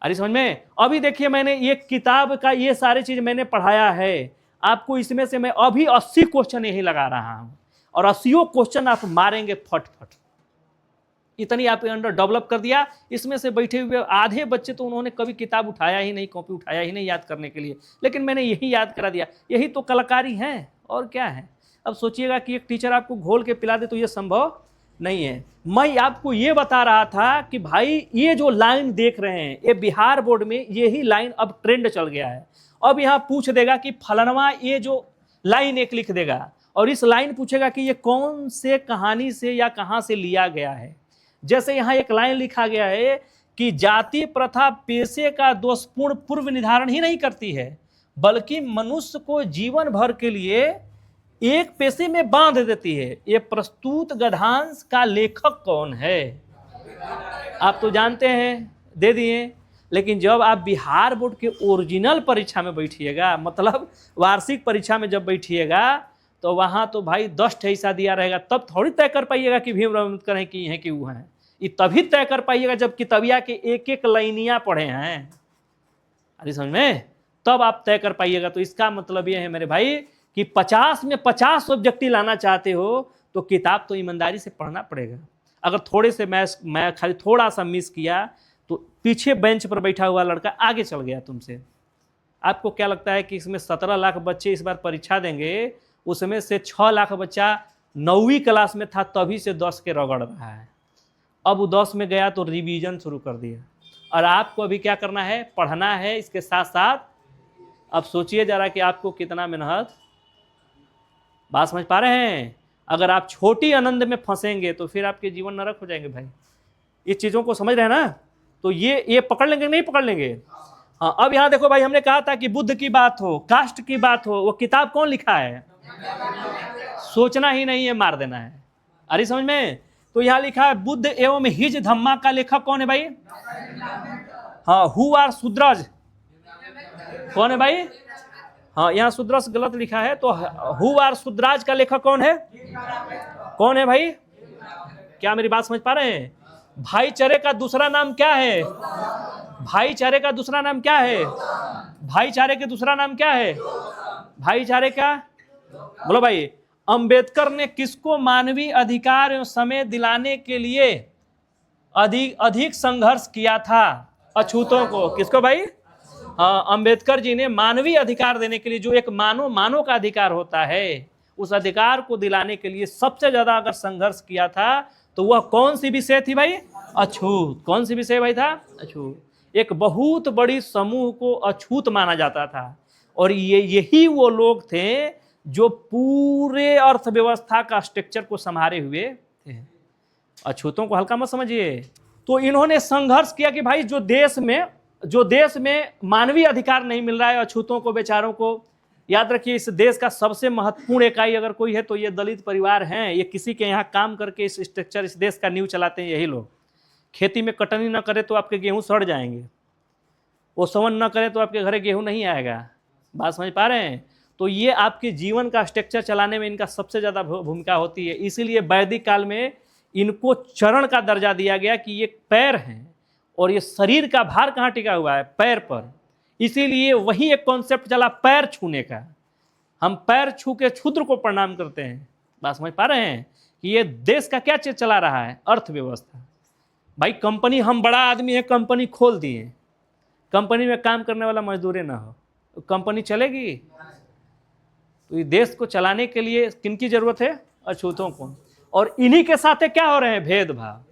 अरे समझ में? अभी देखिए मैंने ये किताब का ये सारी चीज मैंने पढ़ाया है आपको, इसमें से मैं अभी 80 क्वेश्चन यही लगा रहा हूं, और 80 क्वेश्चन आप मारेंगे फट फट। इतनी आपके अंदर डेवलप कर दिया। इसमें से बैठे हुए आधे बच्चे तो उन्होंने कभी किताब उठाया ही नहीं, कॉपी उठाया ही नहीं याद करने के लिए, लेकिन मैंने यही याद करा दिया। यही तो कलाकारी है और क्या है। अब सोचिएगा कि एक टीचर आपको घोल के पिला दे तो ये संभव नहीं है। मैं आपको ये बता रहा था कि भाई ये जो लाइन देख रहे हैं, ये बिहार बोर्ड में यही लाइन अब ट्रेंड चल गया है। अब यहाँ पूछ देगा कि फलनवा, ये जो लाइन एक लिख देगा और इस लाइन पूछेगा कि ये कौन से कहानी से या कहाँ से लिया गया है। जैसे यहाँ एक लाइन लिखा गया है कि जाति प्रथा पेशे का दोषपूर्ण पूर्व निर्धारण ही नहीं करती है बल्कि मनुष्य को जीवन भर के लिए एक पेशे में बांध देती है। ये प्रस्तुत गद्यांश का लेखक कौन है आप तो जानते हैं, दे दिए। लेकिन जब आप बिहार बोर्ड के ओरिजिनल परीक्षा में बैठिएगा, मतलब वार्षिक परीक्षा में जब बैठिएगा, तो वहाँ तो भाई 10 हिस्सा दिया रहेगा, तब थोड़ी तय कर पाइएगा कि भीमराव अम्बेडकर हैं कि हैं कि वो हैं। ये तभी तय कर पाइएगा जब किताबिया के 1-1 लाइनियाँ पढ़े हैं, अरे समझ में, तब आप तय कर पाइएगा। तो इसका मतलब ये है मेरे भाई कि 50 में 50 ऑब्जेक्टिव लाना चाहते हो तो किताब तो ईमानदारी से पढ़ना पड़ेगा। अगर थोड़े से मैं खाली थोड़ा सा मिस किया तो पीछे बेंच पर बैठा हुआ लड़का आगे चल गया तुमसे। आपको क्या लगता है कि इसमें 17 लाख बच्चे इस बार परीक्षा देंगे, उसमें से 6 लाख बच्चा 9वीं क्लास में था तभी से 10 के रगड़ रहा है, अब वो 10 में गया तो रिवीजन शुरू कर दिया। और आपको अभी क्या करना है, पढ़ना है, इसके साथ साथ अब सोचिए जरा कि आपको कितना मेहनत, बात समझ पा रहे हैं। अगर आप छोटी आनंद में फंसेंगे तो फिर आपके जीवन नरक हो जाएंगे भाई। इस चीज़ों को समझ रहे हैं ना, तो ये पकड़ लेंगे नहीं पकड़ लेंगे। हाँ, अब यहाँ देखो भाई, हमने कहा था कि बुद्ध की बात हो, कास्ट की बात हो, वो किताब कौन लिखा है, सोचना ही नहीं है, मार देना है। अरे समझ में, तो यहाँ लिखा है बुद्ध एवं हिज धम्मा का लेखक कौन है भाई, हाँ, हु आर शूद्रज, कौन है भाई, हाँ, यहाँ शूद्रज गलत लिखा है, तो हु आर शूद्राज का लेखक कौन है, कौन है भाई, क्या मेरी बात समझ पा रहे हैं। भाईचारे का दूसरा नाम क्या है, भाईचारे का दूसरा नाम क्या है, भाईचारे के दूसरा नाम क्या है, भाईचारे का, बोलो भाई। अंबेडकर ने किसको मानवीय अधिकार एवं समय दिलाने के लिए अधिक संघर्ष किया था, अछूतों को, किसको भाई, हाँ, अंबेडकर जी ने मानवीय अधिकार देने के लिए, जो एक मानव का अधिकार होता है, उस अधिकार को दिलाने के लिए सबसे ज्यादा अगर संघर्ष किया था तो वह कौन सी विषय थी भाई, अछूत। कौन सी विषय भाई था, अछूत। एक बहुत बड़ी समूह को अछूत माना जाता था, और यही वो लोग थे जो पूरे अर्थव्यवस्था का स्ट्रक्चर को संभाले हुए थे। अछूतों को हल्का मत समझिए। तो इन्होंने संघर्ष किया कि भाई जो देश में मानवीय अधिकार नहीं मिल रहा है अछूतों को, बेचारों को, याद रखिए इस देश का सबसे महत्वपूर्ण इकाई अगर कोई है तो ये दलित परिवार हैं। ये किसी के यहाँ काम करके इस स्ट्रक्चर, इस देश का नींव चलाते हैं यही लोग। खेती में कटनी न करे तो आपके गेहूं सड़ जाएंगे, वो सवन न करे तो आपके घरे गेहूं नहीं आएगा, बात समझ पा रहे हैं। तो ये आपके जीवन का स्ट्रक्चर चलाने में इनका सबसे ज़्यादा भूमिका होती है। इसीलिए वैदिक काल में इनको चरण का दर्जा दिया गया कि ये पैर हैं, और ये शरीर का भार कहाँ टिका हुआ है, पैर पर। इसीलिए वही एक कॉन्सेप्ट चला पैर छूने का, हम पैर छू के क्षुद्र को प्रणाम करते हैं। बात समझ पा रहे हैं कि ये देश का क्या चीज चला रहा है, अर्थव्यवस्था। भाई कंपनी, हम बड़ा आदमी है, कंपनी खोल दिए, कंपनी में काम करने वाला मजदूर ना हो, तो कंपनी चलेगी। तो ये देश को चलाने के लिए किनकी जरूरत है, अछूतों को। और इन्हीं के साथ क्या हो रहे हैं, भेदभाव।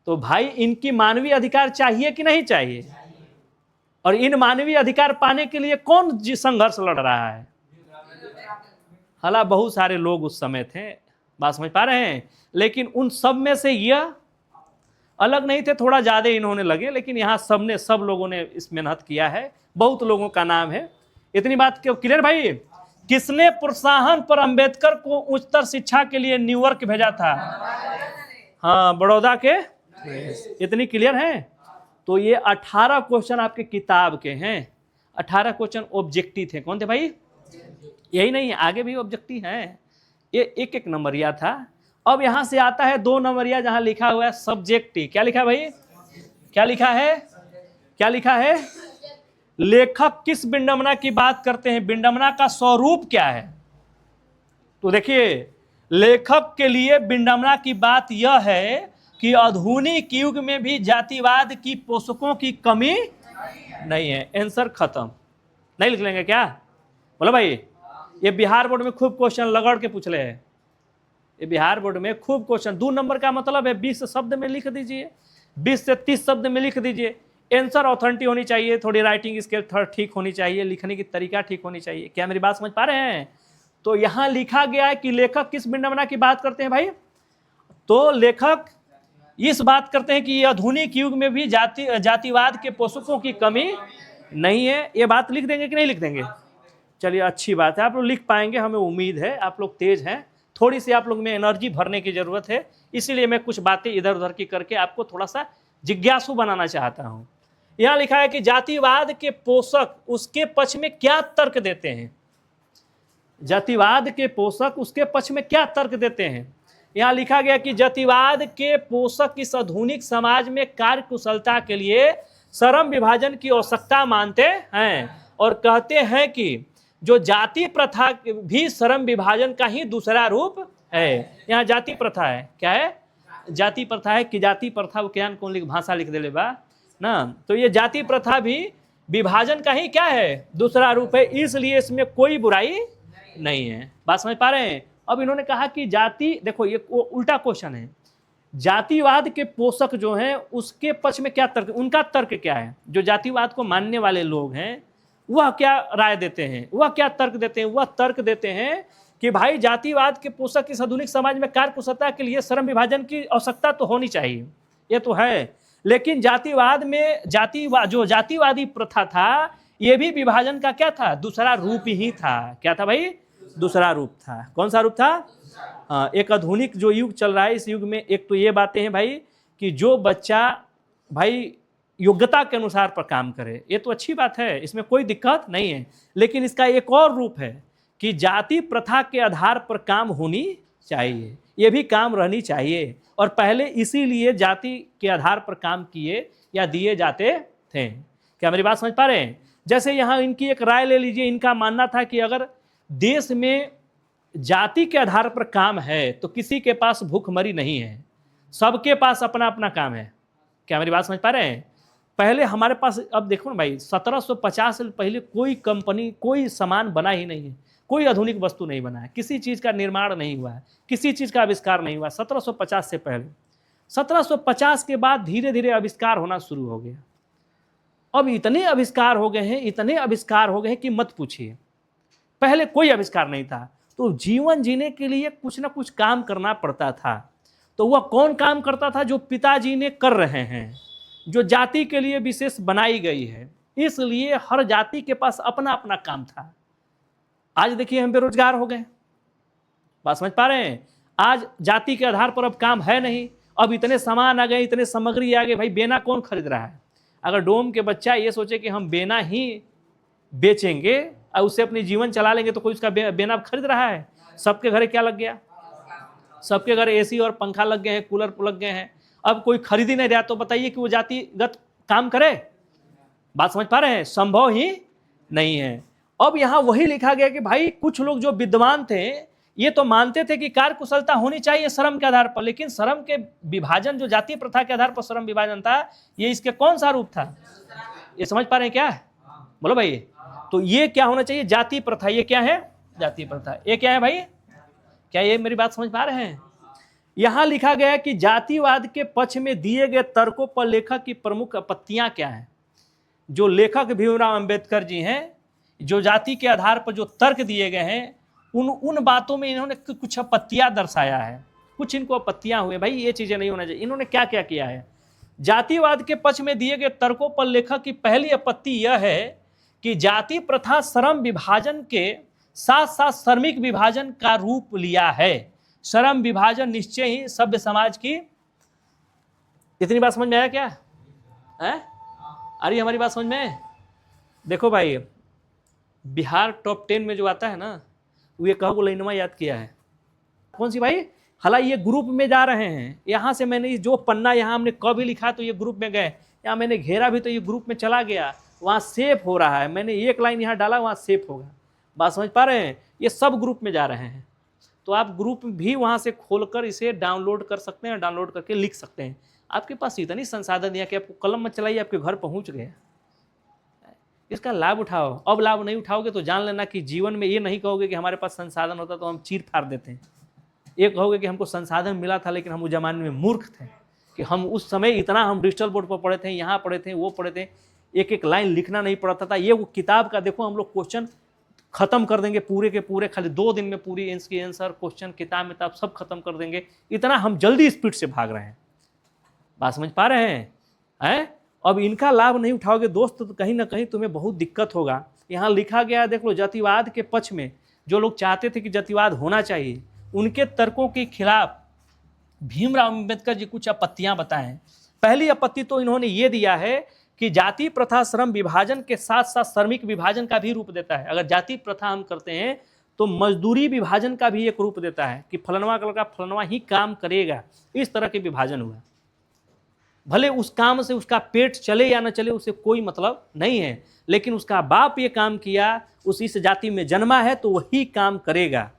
तो भाई इनकी मानवीय अधिकार चाहिए कि नहीं चाहिए, और इन मानवीय अधिकार पाने के लिए कौन संघर्ष लड़ रहा है, हालांकि बहुत सारे लोग उस समय थे, बात समझ पा रहे हैं। लेकिन उन सब में से यह अलग नहीं थे, थोड़ा ज्यादा इन्होंने लगे, लेकिन यहाँ सब लोगों ने इस मेहनत किया है, बहुत लोगों का नाम है। इतनी बात क्यों क्लियर भाई। किसने प्रोत्साहन पर अंबेडकर को उच्चतर शिक्षा के लिए न्यूयॉर्क भेजा था, हाँ, बड़ौदा के, इतनी क्लियर है। तो ये 18 क्वेश्चन आपके किताब के हैं, 18 क्वेश्चन ऑब्जेक्टिव थे। कौन थे भाई, यही नहीं, आगे भी ऑब्जेक्टिव हैं। ये एक नंबरिया था। अब यहां से आता है 2 नंबरिया, जहां लिखा हुआ है सब्जेक्टिव। क्या लिखा है भाई, क्या लिखा है, क्या लिखा है, लेखक किस विडंबना की बात करते हैं, विडंबना का स्वरूप क्या है। तो देखिए, लेखक के लिए विडंबना की बात यह है कि आधुनिक युग में भी जातिवाद की पोषकों की कमी नहीं है। आंसर खत्म। नहीं लिख लेंगे क्या, बोलो भाई। ये बिहार बोर्ड में खूब क्वेश्चन लगड़ के पूछ ले हैं, ये बिहार बोर्ड में खूब क्वेश्चन। 2 नंबर का मतलब है 20 शब्द में लिख दीजिए, 20 से 30 शब्द में लिख दीजिए। आंसर ऑथेंटिक होनी चाहिए, थोड़ी राइटिंग स्किल ठीक होनी चाहिए, लिखने की तरीका ठीक होनी चाहिए। क्या मेरी बात समझ पा रहे हैं। तो यहां लिखा गया है कि लेखक किस विडंबना की बात करते हैं भाई, तो लेखक इस बात करते हैं कि ये आधुनिक युग में भी जातिवाद के पोषकों की कमी नहीं है। ये बात लिख देंगे कि नहीं लिख देंगे, चलिए अच्छी बात है, आप लोग लिख पाएंगे, हमें उम्मीद है। आप लोग तेज हैं, थोड़ी सी आप लोग में एनर्जी भरने की जरूरत है, इसीलिए मैं कुछ बातें इधर उधर की करके आपको थोड़ा सा जिज्ञासु बनाना चाहता हूं। यहां लिखा है कि जातिवाद के पोषक उसके पक्ष में क्या तर्क देते हैं, जातिवाद के पोषक उसके पक्ष में क्या तर्क देते हैं। यहां लिखा गया कि जातिवाद के पोषक इस आधुनिक समाज में कार्य कुशलता के लिए श्रम विभाजन की आवश्यकता मानते हैं, और कहते हैं कि जो जाति प्रथा भी श्रम विभाजन का ही दूसरा रूप है। यहाँ जाति प्रथा है, क्या है? जाति प्रथा है कि जाति प्रथा वो क्या कौन लिख भाषा लिख दे ले बा ना। तो ये जाति प्रथा भी विभाजन का ही क्या है? दूसरा रूप है, इसलिए इसमें कोई बुराई नहीं है। बात समझ पा रहे हैं? अब इन्होंने कहा कि जाति, देखो ये उल्टा क्वेश्चन है, जातिवाद के पोषक जो हैं उसके पक्ष में क्या तर्क, उनका तर्क क्या है? जो जातिवाद को मानने वाले लोग हैं वह क्या राय देते हैं, वह क्या तर्क देते हैं? वह तर्क देते हैं कि भाई जातिवाद के पोषक इस आधुनिक समाज में कार्य कुशलता के लिए श्रम विभाजन की आवश्यकता तो होनी चाहिए, ये तो है, लेकिन जातिवाद में जो जातिवादी प्रथा था ये भी विभाजन का क्या था? दूसरा रूप ही था। क्या था भाई? दूसरा रूप था। कौन सा रूप था? एक आधुनिक जो युग चल रहा है, इस युग में एक तो ये बातें हैं भाई कि जो बच्चा भाई योग्यता के अनुसार पर काम करे, ये तो अच्छी बात है, इसमें कोई दिक्कत नहीं है, लेकिन इसका एक और रूप है कि जाति प्रथा के आधार पर काम होनी चाहिए, ये भी काम रहनी चाहिए, और पहले इसीलिए जाति के आधार पर काम किए या दिए जाते थे। क्या मेरी बात समझ पा रहे हैं? जैसे यहाँ इनकी एक राय ले लीजिए, इनका मानना था कि अगर देश में जाति के आधार पर काम है तो किसी के पास भूखमरी नहीं है, सबके पास अपना अपना काम है। क्या मेरी बात समझ पा रहे हैं? पहले हमारे पास, अब देखो ना भाई, 1750 से पहले कोई कंपनी, कोई सामान बना ही नहीं है, कोई आधुनिक वस्तु नहीं बना है, किसी चीज़ का निर्माण नहीं हुआ है, किसी चीज़ का आविष्कार नहीं हुआ 1750 से पहले। 1750 के बाद धीरे धीरे आविष्कार होना शुरू हो गया। अब इतने आविष्कार हो गए हैं, इतने आविष्कार हो गए हैं कि मत पूछिए। पहले कोई आविष्कार नहीं था, तो जीवन जीने के लिए कुछ ना कुछ काम करना पड़ता था। तो वह कौन काम करता था? जो पिताजी ने कर रहे हैं, जो जाति के लिए विशेष बनाई गई है, इसलिए हर जाति के पास अपना अपना काम था। आज देखिए हम बेरोजगार हो गए, बात समझ पा रहे हैं? आज जाति के आधार पर अब काम है नहीं, अब इतने सामान आ गए, इतने सामग्री आ गए, भाई बेना कौन खरीद रहा है? अगर डोम के बच्चा ये सोचे कि हम बेना ही बेचेंगे और उससे अपनी जीवन चला लेंगे, तो कोई उसका बेना खरीद रहा है? सबके घरे क्या लग गया? सबके घर एसी और पंखा लग गए हैं, कूलर लग गए हैं, अब कोई खरीद ही नहीं रहा, तो बताइए कि वो जातिगत काम करे? बात समझ पा रहे हैं? संभव ही नहीं है। अब यहां वही लिखा गया कि भाई कुछ लोग जो विद्वान थे ये तो मानते थे कि कार्य कुशलता होनी चाहिए श्रम के आधार पर, लेकिन श्रम के विभाजन, जो जातीय प्रथा के आधार पर श्रम विभाजन था, ये इसके कौन सा रूप था? ये समझ पा रहे हैं क्या? बोलो भाई। तो ये क्या होना चाहिए? जातीय प्रथा। ये क्या है? जातीय प्रथा। ये क्या है भाई? क्या ये मेरी बात समझ पा रहे हैं? यहां लिखा गया है कि जातिवाद के पक्ष में दिए गए तर्कों पर लेखक की प्रमुख आपत्तियां क्या हैं। जो लेखक भीमराव अंबेडकर जी हैं, जो जाति के आधार पर जो तर्क दिए गए हैं, उन बातों में इन्होंने कुछ आपत्तियां दर्शाया है, कुछ इनको आपत्तियां हुए, भाई ये चीजें नहीं होना चाहिए। इन्होंने क्या क्या किया है? जातिवाद के पक्ष में दिए गए तर्कों पर लेखक की पहली आपत्ति यह है कि जाति प्रथा श्रम विभाजन के साथ साथ श्रमिक विभाजन का रूप लिया है। श्रम विभाजन निश्चय ही सभ्य समाज की, इतनी बात समझ में आया क्या है? अरे हमारी बात समझ में? देखो भाई, बिहार टॉप 10 में जो आता है ना, वो ये कहो लाइनमा याद किया है। कौन सी भाई? हालांकि ये ग्रुप में जा रहे हैं, यहाँ से मैंने जो पन्ना यहाँ हमने कभी लिखा तो ये ग्रुप में गए, यहाँ मैंने घेरा भी तो ये ग्रुप में चला गया, वहाँ सेव हो रहा है, मैंने एक लाइन यहाँ डाला वहाँ सेव होगा। बात समझ पा रहे हैं? ये सब ग्रुप में जा रहे हैं, तो आप ग्रुप भी वहाँ से खोलकर इसे डाउनलोड कर सकते हैं, डाउनलोड करके लिख सकते हैं। आपके पास इतनी संसाधन दिया कि आपको कलम मत चलाइए, आपके घर पहुँच गए। इसका लाभ उठाओ। अब लाभ नहीं उठाओगे तो जान लेना कि जीवन में ये नहीं कहोगे कि हमारे पास संसाधन होता तो हम चीर फाड़ देते हैं। ये कहोगे कि हमको संसाधन मिला था लेकिन हम उस जमाने में मूर्ख थे, कि हम उस समय इतना हम डिजिटल बोर्ड पर पढ़े थे, यहाँ पढ़े थे, वो पढ़े थे, एक एक लाइन लिखना नहीं पड़ता था। ये वो किताब का देखो, हम लोग क्वेश्चन खत्म कर देंगे पूरे के पूरे, खाली 2 दिन में पूरी इसकी आंसर, क्वेश्चन, किताब सब खत्म कर देंगे, इतना हम जल्दी स्पीड से भाग रहे हैं। बात समझ पा रहे हैं? अब इनका लाभ नहीं उठाओगे दोस्त तो कहीं ना कहीं तुम्हें बहुत दिक्कत होगा। यहाँ लिखा गया है, देख लो, जातिवाद के पक्ष में जो लोग चाहते थे कि जातिवाद होना चाहिए, उनके तर्कों के खिलाफ भीमराव अंबेडकर जी कुछ आपत्तियां बताएं। पहली आपत्ति तो इन्होंने ये दिया है कि जाति प्रथा श्रम विभाजन के साथ साथ श्रमिक विभाजन का भी रूप देता है। अगर जाति प्रथा हम करते हैं तो मजदूरी विभाजन का भी एक रूप देता है कि फलनवा का फलनवा ही काम करेगा, इस तरह के विभाजन हुआ। भले उस काम से उसका पेट चले या न चले, उसे कोई मतलब नहीं है, लेकिन उसका बाप ये काम किया, उस इस जाति में जन्मा है तो वही काम करेगा।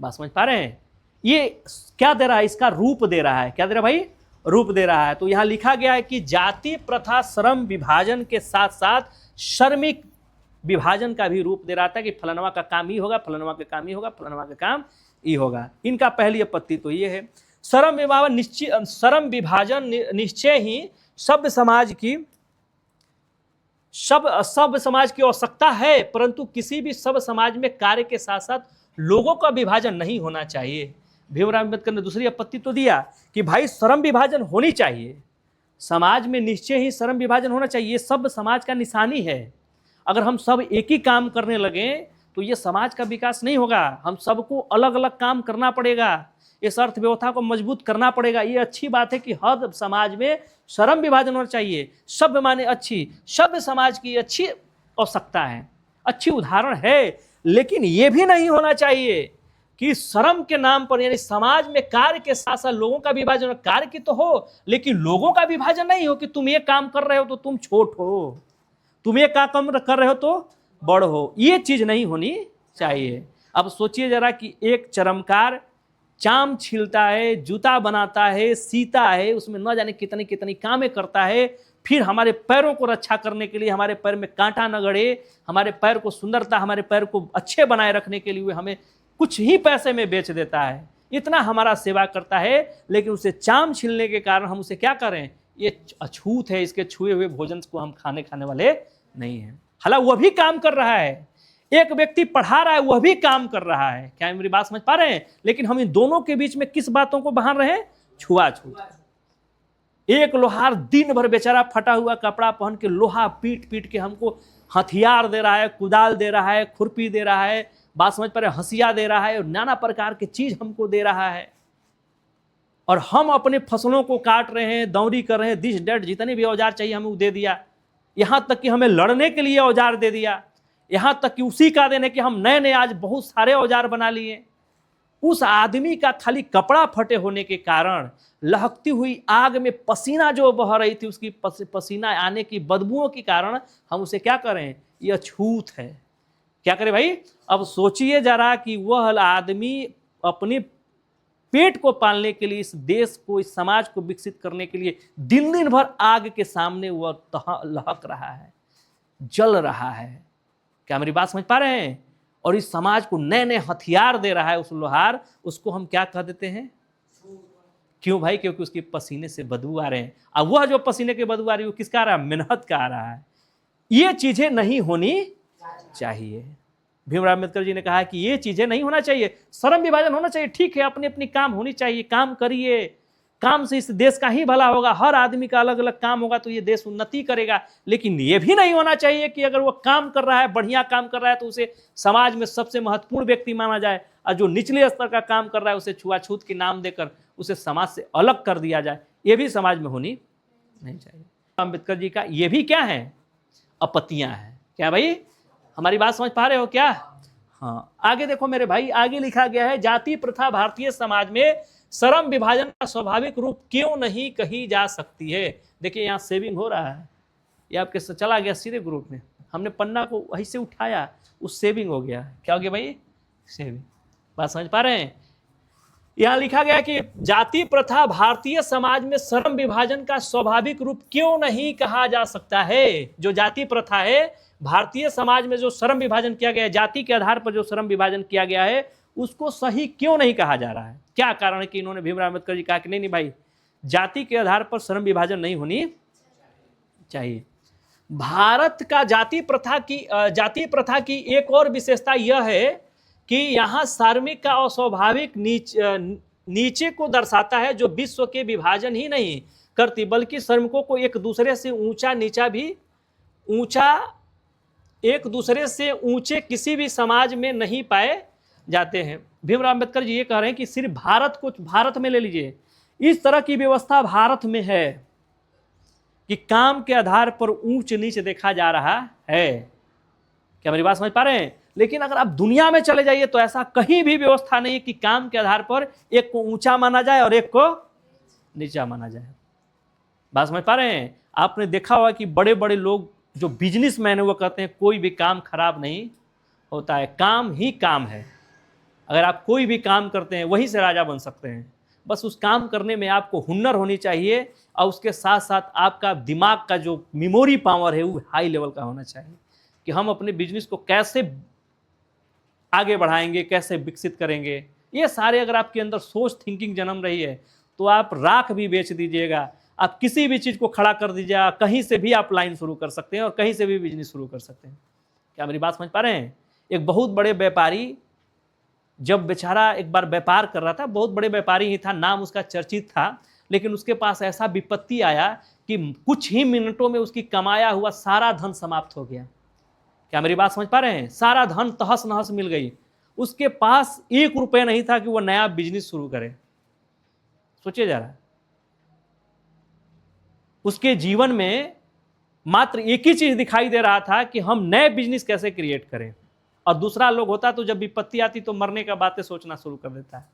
बात समझ पा रहे हैं? ये क्या दे रहा है, इसका रूप दे रहा है। क्या दे रहा है भाई, रूप दे रहा है। तो यहां लिखा गया है कि जाति प्रथा श्रम विभाजन के साथ साथ श्रमिक विभाजन का भी रूप दे रहा था कि फलनवा का काम ही होगा, फलनवा का काम ही होगा, फलनवा का काम ही होगा। इनका पहली आपत्ति तो ये है। श्रम विभाजन निश्चय ही सब समाज की आवश्यकता है, परंतु किसी भी सब समाज में कार्य के साथ साथ लोगों का विभाजन नहीं होना चाहिए। भीमराव अम्बेडकर ने दूसरी आपत्ति तो दिया कि भाई श्रम विभाजन होनी चाहिए, समाज में निश्चय ही श्रम विभाजन होना चाहिए, ये सब समाज का निशानी है। अगर हम सब एक ही काम करने लगे तो ये समाज का विकास नहीं होगा, हम सबको अलग अलग काम करना पड़ेगा, इस अर्थव्यवस्था को मजबूत करना पड़ेगा। ये अच्छी बात है कि हर समाज में श्रम विभाजन होना चाहिए, सभ्य माने अच्छी, सभ्य समाज की अच्छी आवश्यकता है, अच्छी उदाहरण है। लेकिन ये भी नहीं होना चाहिए कि श्रम के नाम पर, यानी समाज में कार्य के साथ साथ लोगों का विभाजन, कार्य की तो हो लेकिन लोगों का विभाजन नहीं हो कि तुम ये काम कर रहे हो तो तुम छोट हो, तुम ये काम कर रहे हो तो बड़ हो, ये चीज नहीं होनी चाहिए। अब सोचिए जरा कि एक चरमकार चाम छीलता है, जूता बनाता है, सीता है, उसमें न जाने कितनी कितनी कामें करता है, फिर हमारे पैरों को रक्षा करने के लिए, हमारे पैर में कांटा न गड़े, हमारे पैर को सुंदरता, हमारे पैर को अच्छे बनाए रखने के लिए हमें कुछ ही पैसे में बेच देता है, इतना हमारा सेवा करता है, लेकिन उसे चाम छीलने के कारण हम उसे क्या करें, ये अछूत है, इसके छुए हुए भोजन को हम खाने वाले नहीं हैं। हालांकि वह भी काम कर रहा है, एक व्यक्ति पढ़ा रहा है, वह भी काम कर रहा है। क्या मेरी बात समझ पा रहे हैं? लेकिन हम इन दोनों के बीच में किस बातों को बहार रहे हैं, छुआछूत। एक लोहार दिन भर बेचारा फटा हुआ कपड़ा पहन के लोहा पीट पीट के हमको हथियार दे रहा है, कुदाल दे रहा है, खुरपी दे रहा है, बात समझ पा रहे, हंसिया दे रहा है और नाना प्रकार की चीज हमको दे रहा है, और हम अपने फसलों को काट रहे हैं, दौरी कर रहे हैं, दिस डेट जितने भी औजार चाहिए हमें वो दे दिया, यहां तक कि हमें लड़ने के लिए औजार दे दिया, यहां तक कि उसी का देने कि हम नए नए आज बहुत सारे औजार बना लिए। उस आदमी का खाली कपड़ा फटे होने के कारण, लहकती हुई आग में पसीना जो बह रही थी, उसकी पसीना आने की बदबुओं के कारण हम उसे क्या करें, यह छूत है। क्या करें भाई? अब सोचिए जरा कि वह आदमी अपने पेट को पालने के लिए, इस देश को, इस समाज को विकसित करने के लिए दिन दिन भर आग के सामने वह लहक रहा है, जल रहा है। क्या मेरी बात समझ पा रहे हैं? और इस समाज को नए नए हथियार दे रहा है उस लोहार, उसको हम क्या कह देते हैं? क्यों भाई? क्योंकि उसके पसीने से बदबू आ रहे हैं। अब वह जो पसीने के बदबू आ रही है वो किसका आ रहा है? मेहनत का आ रहा है। ये चीजें नहीं होनी चाहिए। भीमराव अम्बेडकर जी ने कहा कि ये चीजें नहीं होना चाहिए, श्रम विभाजन होना चाहिए, ठीक है, अपनी अपनी काम होनी चाहिए, काम करिए, काम से इस देश का ही भला होगा, हर आदमी का अलग अलग काम होगा तो ये देश उन्नति करेगा। लेकिन ये भी नहीं होना चाहिए कि अगर वो काम कर रहा है, बढ़िया काम कर रहा है, तो उसे समाज में सबसे महत्वपूर्ण व्यक्ति माना जाए, और जो निचले स्तर का काम कर रहा है उसे छुआछूत के नाम देकर उसे समाज से अलग कर दिया जाए, ये भी समाज में होनी नहीं चाहिए। अम्बेडकर जी का ये भी क्या है? आपत्तियां हैं। क्या भाई, हमारी बात समझ पा रहे हो क्या? हाँ, आगे देखो मेरे भाई, आगे लिखा गया है, जाति प्रथा भारतीय समाज में श्रम विभाजन का स्वाभाविक रूप क्यों नहीं कही जा सकती है। देखिए यहाँ सेविंग हो रहा है, ये आपके चला गया सीधे ग्रुप में, हमने पन्ना को वहीं से उठाया, उस सेविंग हो गया। क्या हो गया भाई? सेविंग। बात समझ पा रहे हैं? यहाँ लिखा गया कि जाति प्रथा भारतीय समाज में श्रम विभाजन का स्वाभाविक रूप क्यों नहीं कहा जा सकता है। जो जाति प्रथा है, भारतीय समाज में जो श्रम विभाजन किया गया है, जाति के आधार पर जो श्रम विभाजन किया गया है, उसको सही क्यों नहीं कहा जा रहा है? क्या कारण है कि इन्होंने, भीमराव अम्बेडकर जी, कहा कि नहीं भाई, जाति के आधार पर श्रम विभाजन नहीं होनी चाहिए। भारत का जाति प्रथा की एक और विशेषता यह है कि यहाँ श्रमिक का अस्वाभाविक नीचे को दर्शाता है, जो विश्व के विभाजन ही नहीं करती, बल्कि श्रमिकों को एक दूसरे से एक दूसरे से ऊंचे किसी भी समाज में नहीं पाए जाते हैं। भीमराव अम्बेडकर जी ये कह रहे हैं कि सिर्फ भारत में ले लीजिए, इस तरह की व्यवस्था भारत में है कि काम के आधार पर ऊंच नीच देखा जा रहा है। क्या मेरी बात समझ पा रहे हैं? लेकिन अगर आप दुनिया में चले जाइए तो ऐसा कहीं भी व्यवस्था नहीं है कि काम के आधार पर एक को ऊंचा माना जाए और एक को नीचा माना जाए। बात समझ पा रहे हैं? आपने देखा होगा कि बड़े बड़े लोग जो बिजनेसमैन है वो कहते हैं कोई भी काम खराब नहीं होता है, काम ही काम है। अगर आप कोई भी काम करते हैं वहीं से राजा बन सकते हैं। बस उस काम करने में आपको हुनर होनी चाहिए और उसके साथ साथ आपका दिमाग का जो मेमोरी पावर है वो हाई लेवल का होना चाहिए कि हम अपने बिजनेस को कैसे आगे बढ़ाएंगे, कैसे विकसित करेंगे। ये सारे अगर आपके अंदर सोच थिंकिंग जन्म रही है तो आप राख भी बेच दीजिएगा, आप किसी भी चीज़ को खड़ा कर दीजिएगा, कहीं से भी आप लाइन शुरू कर सकते हैं और कहीं से भी बिजनेस शुरू कर सकते हैं। क्या मेरी बात समझ पा रहे हैं? एक बहुत बड़े व्यापारी जब बेचारा एक बार व्यापार कर रहा था, बहुत बड़े व्यापारी ही था, नाम उसका चर्चित था, लेकिन उसके पास ऐसा विपत्ति आया कि कुछ ही मिनटों में उसकी कमाया हुआ सारा धन समाप्त हो गया। क्या मेरी बात समझ पा रहे हैं? सारा धन तहस नहस मिल गई। उसके पास 1 रुपये नहीं था कि वो नया बिजनेस शुरू करे। सोचिए जरा, उसके जीवन में मात्र एक ही चीज दिखाई दे रहा था कि हम नए बिजनेस कैसे क्रिएट करें, और दूसरा लोग होता तो जब विपत्ति आती तो मरने का बातें सोचना शुरू कर देता है।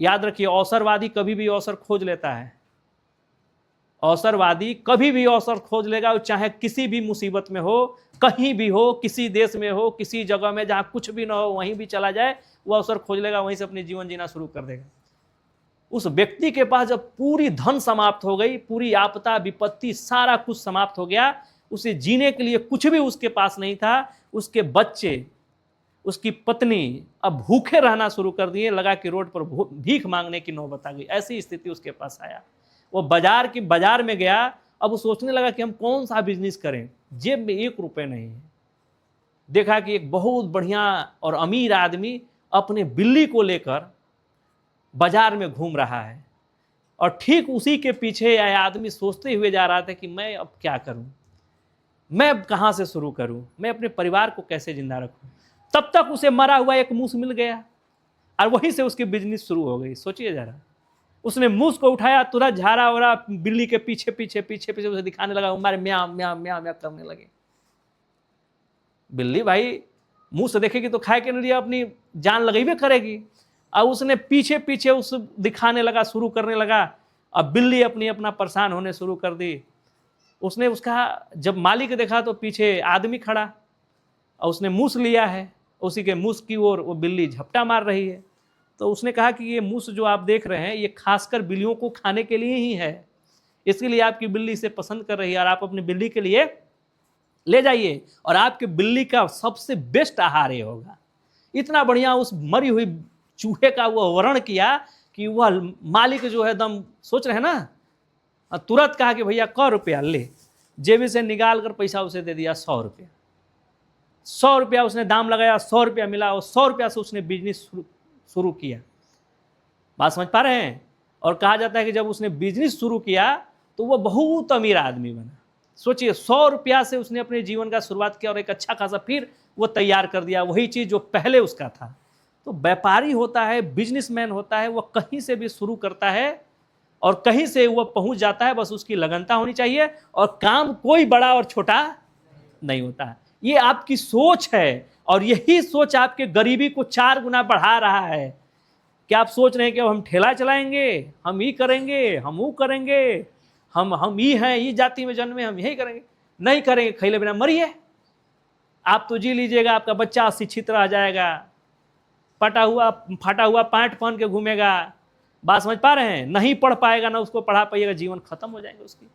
याद रखिए, अवसरवादी कभी भी अवसर खोज लेता है। अवसरवादी कभी भी अवसर खोज लेगा, वो चाहे किसी भी मुसीबत में हो, कहीं भी हो, किसी देश में हो, किसी जगह में जहां कुछ भी ना हो वहीं भी चला जाए, वो अवसर खोज लेगा, वहीं से अपनी जीवन जीना शुरू कर देगा। उस व्यक्ति के पास जब पूरी धन समाप्त हो गई, पूरी आपदा विपत्ति सारा कुछ समाप्त हो गया, उसे जीने के लिए कुछ भी उसके पास नहीं था। उसके बच्चे, उसकी पत्नी अब भूखे रहना शुरू कर दिए, लगा कि रोड पर भीख मांगने की नौबत आ गई। ऐसी स्थिति उसके पास आया। वो बाजार में गया। अब वो सोचने लगा कि हम कौन सा बिजनेस करें, जेब में 1 रुपये नहीं है। देखा कि एक बहुत बढ़िया और अमीर आदमी अपने बिल्ली को लेकर बाजार में घूम रहा है, और ठीक उसी के पीछे यह आदमी सोचते हुए जा रहा था कि मैं अब क्या करूं, मैं कहां से शुरू करूं, मैं अपने परिवार को कैसे जिंदा रखूं। तब तक उसे मरा हुआ एक मूस मिल गया और वहीं से उसकी बिजनेस शुरू हो गई। सोचिए जरा, उसने मूस को उठाया, तुरंत झाड़ा वरा बिल्ली के पीछे पीछे पीछे पीछे उसे दिखाने लगा, हमारे म्याँ म्याँ म्याँ म्याँ करने लगे। बिल्ली भाई मूस देखेगी तो खाए के लिए अपनी जान लगेबे करेगी, और उसने पीछे पीछे उस दिखाने लगा, शुरू करने लगा। अब बिल्ली अपना परेशान होने शुरू कर दी। उसने उसका जब मालिक देखा तो पीछे आदमी खड़ा और उसने मूस लिया है, उसी के मूस की ओर वो बिल्ली झपटा मार रही है। तो उसने कहा कि ये मूस जो आप देख रहे हैं ये खासकर बिल्लियों को खाने के लिए ही है, इसलिए आपकी बिल्ली इसे पसंद कर रही है, और आप अपनी बिल्ली के लिए ले जाइए, और आपके बिल्ली का सबसे बेस्ट आहार ये होगा। इतना बढ़िया उस मरी हुई चूहे का वह वर्णन किया कि वह मालिक जो है दम सोच रहे हैं ना, तुरंत कहा कि भैया 100 रुपया ले, जेब से निकाल कर पैसा उसे दे दिया 100 रुपया। 100 रुपया उसने दाम लगाया, 100 रुपया मिला, और 100 रुपया से उसने बिजनेस शुरू किया। बात समझ पा रहे हैं? और कहा जाता है कि जब उसने बिजनेस शुरू किया तो वह बहुत अमीर आदमी बना। सोचिए, 100 रुपया से उसने अपने जीवन का शुरुआत किया और एक अच्छा खासा फिर वो तैयार कर दिया, वही चीज़ जो पहले उसका था। तो व्यापारी होता है, बिजनेसमैन होता है, वह कहीं से भी शुरू करता है और कहीं से वह पहुंच जाता है। बस उसकी लगनता होनी चाहिए, और काम कोई बड़ा और छोटा नहीं होता है। ये आपकी सोच है, और यही सोच आपके गरीबी को 4 गुना बढ़ा रहा है। क्या आप सोच रहे हैं कि अब हम ठेला चलाएंगे, हम ये करेंगे, हम वो करेंगे, हम ये हैं, ये जाति में जन्मे, हम यही करेंगे? नहीं करेंगे, खैले बिना मरिए। आप तो जी लीजिएगा, आपका बच्चा अशिक्षित रह जाएगा, फाटा हुआ पैंट पहन के घूमेगा। बात समझ पा रहे हैं? नहीं पढ़ पाएगा, ना उसको पढ़ा पाइएगा, जीवन खत्म हो जाएंगे उसकी।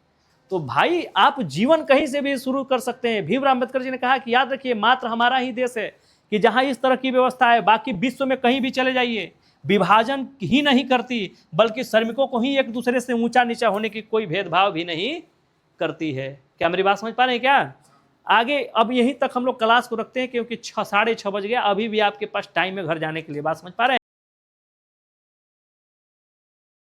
तो भाई आप जीवन कहीं से भी शुरू कर सकते हैं। भीमराव अम्बेडकर जी ने कहा कि याद रखिए, मात्र हमारा ही देश है कि जहां इस तरह की व्यवस्था है, बाकी विश्व में कहीं भी चले जाइए विभाजन ही नहीं करती, बल्कि श्रमिकों को ही एक दूसरे से ऊंचा नीचा होने की कोई भेदभाव भी नहीं करती है। क्या मेरी बात समझ पा रहे हैं? क्या आगे अब यहीं तक हम लोग क्लास को रखते हैं, क्योंकि 6 साढ़े 6 बज गया, अभी भी आपके पास टाइम है घर जाने के लिए। बात समझ पा रहे हैं?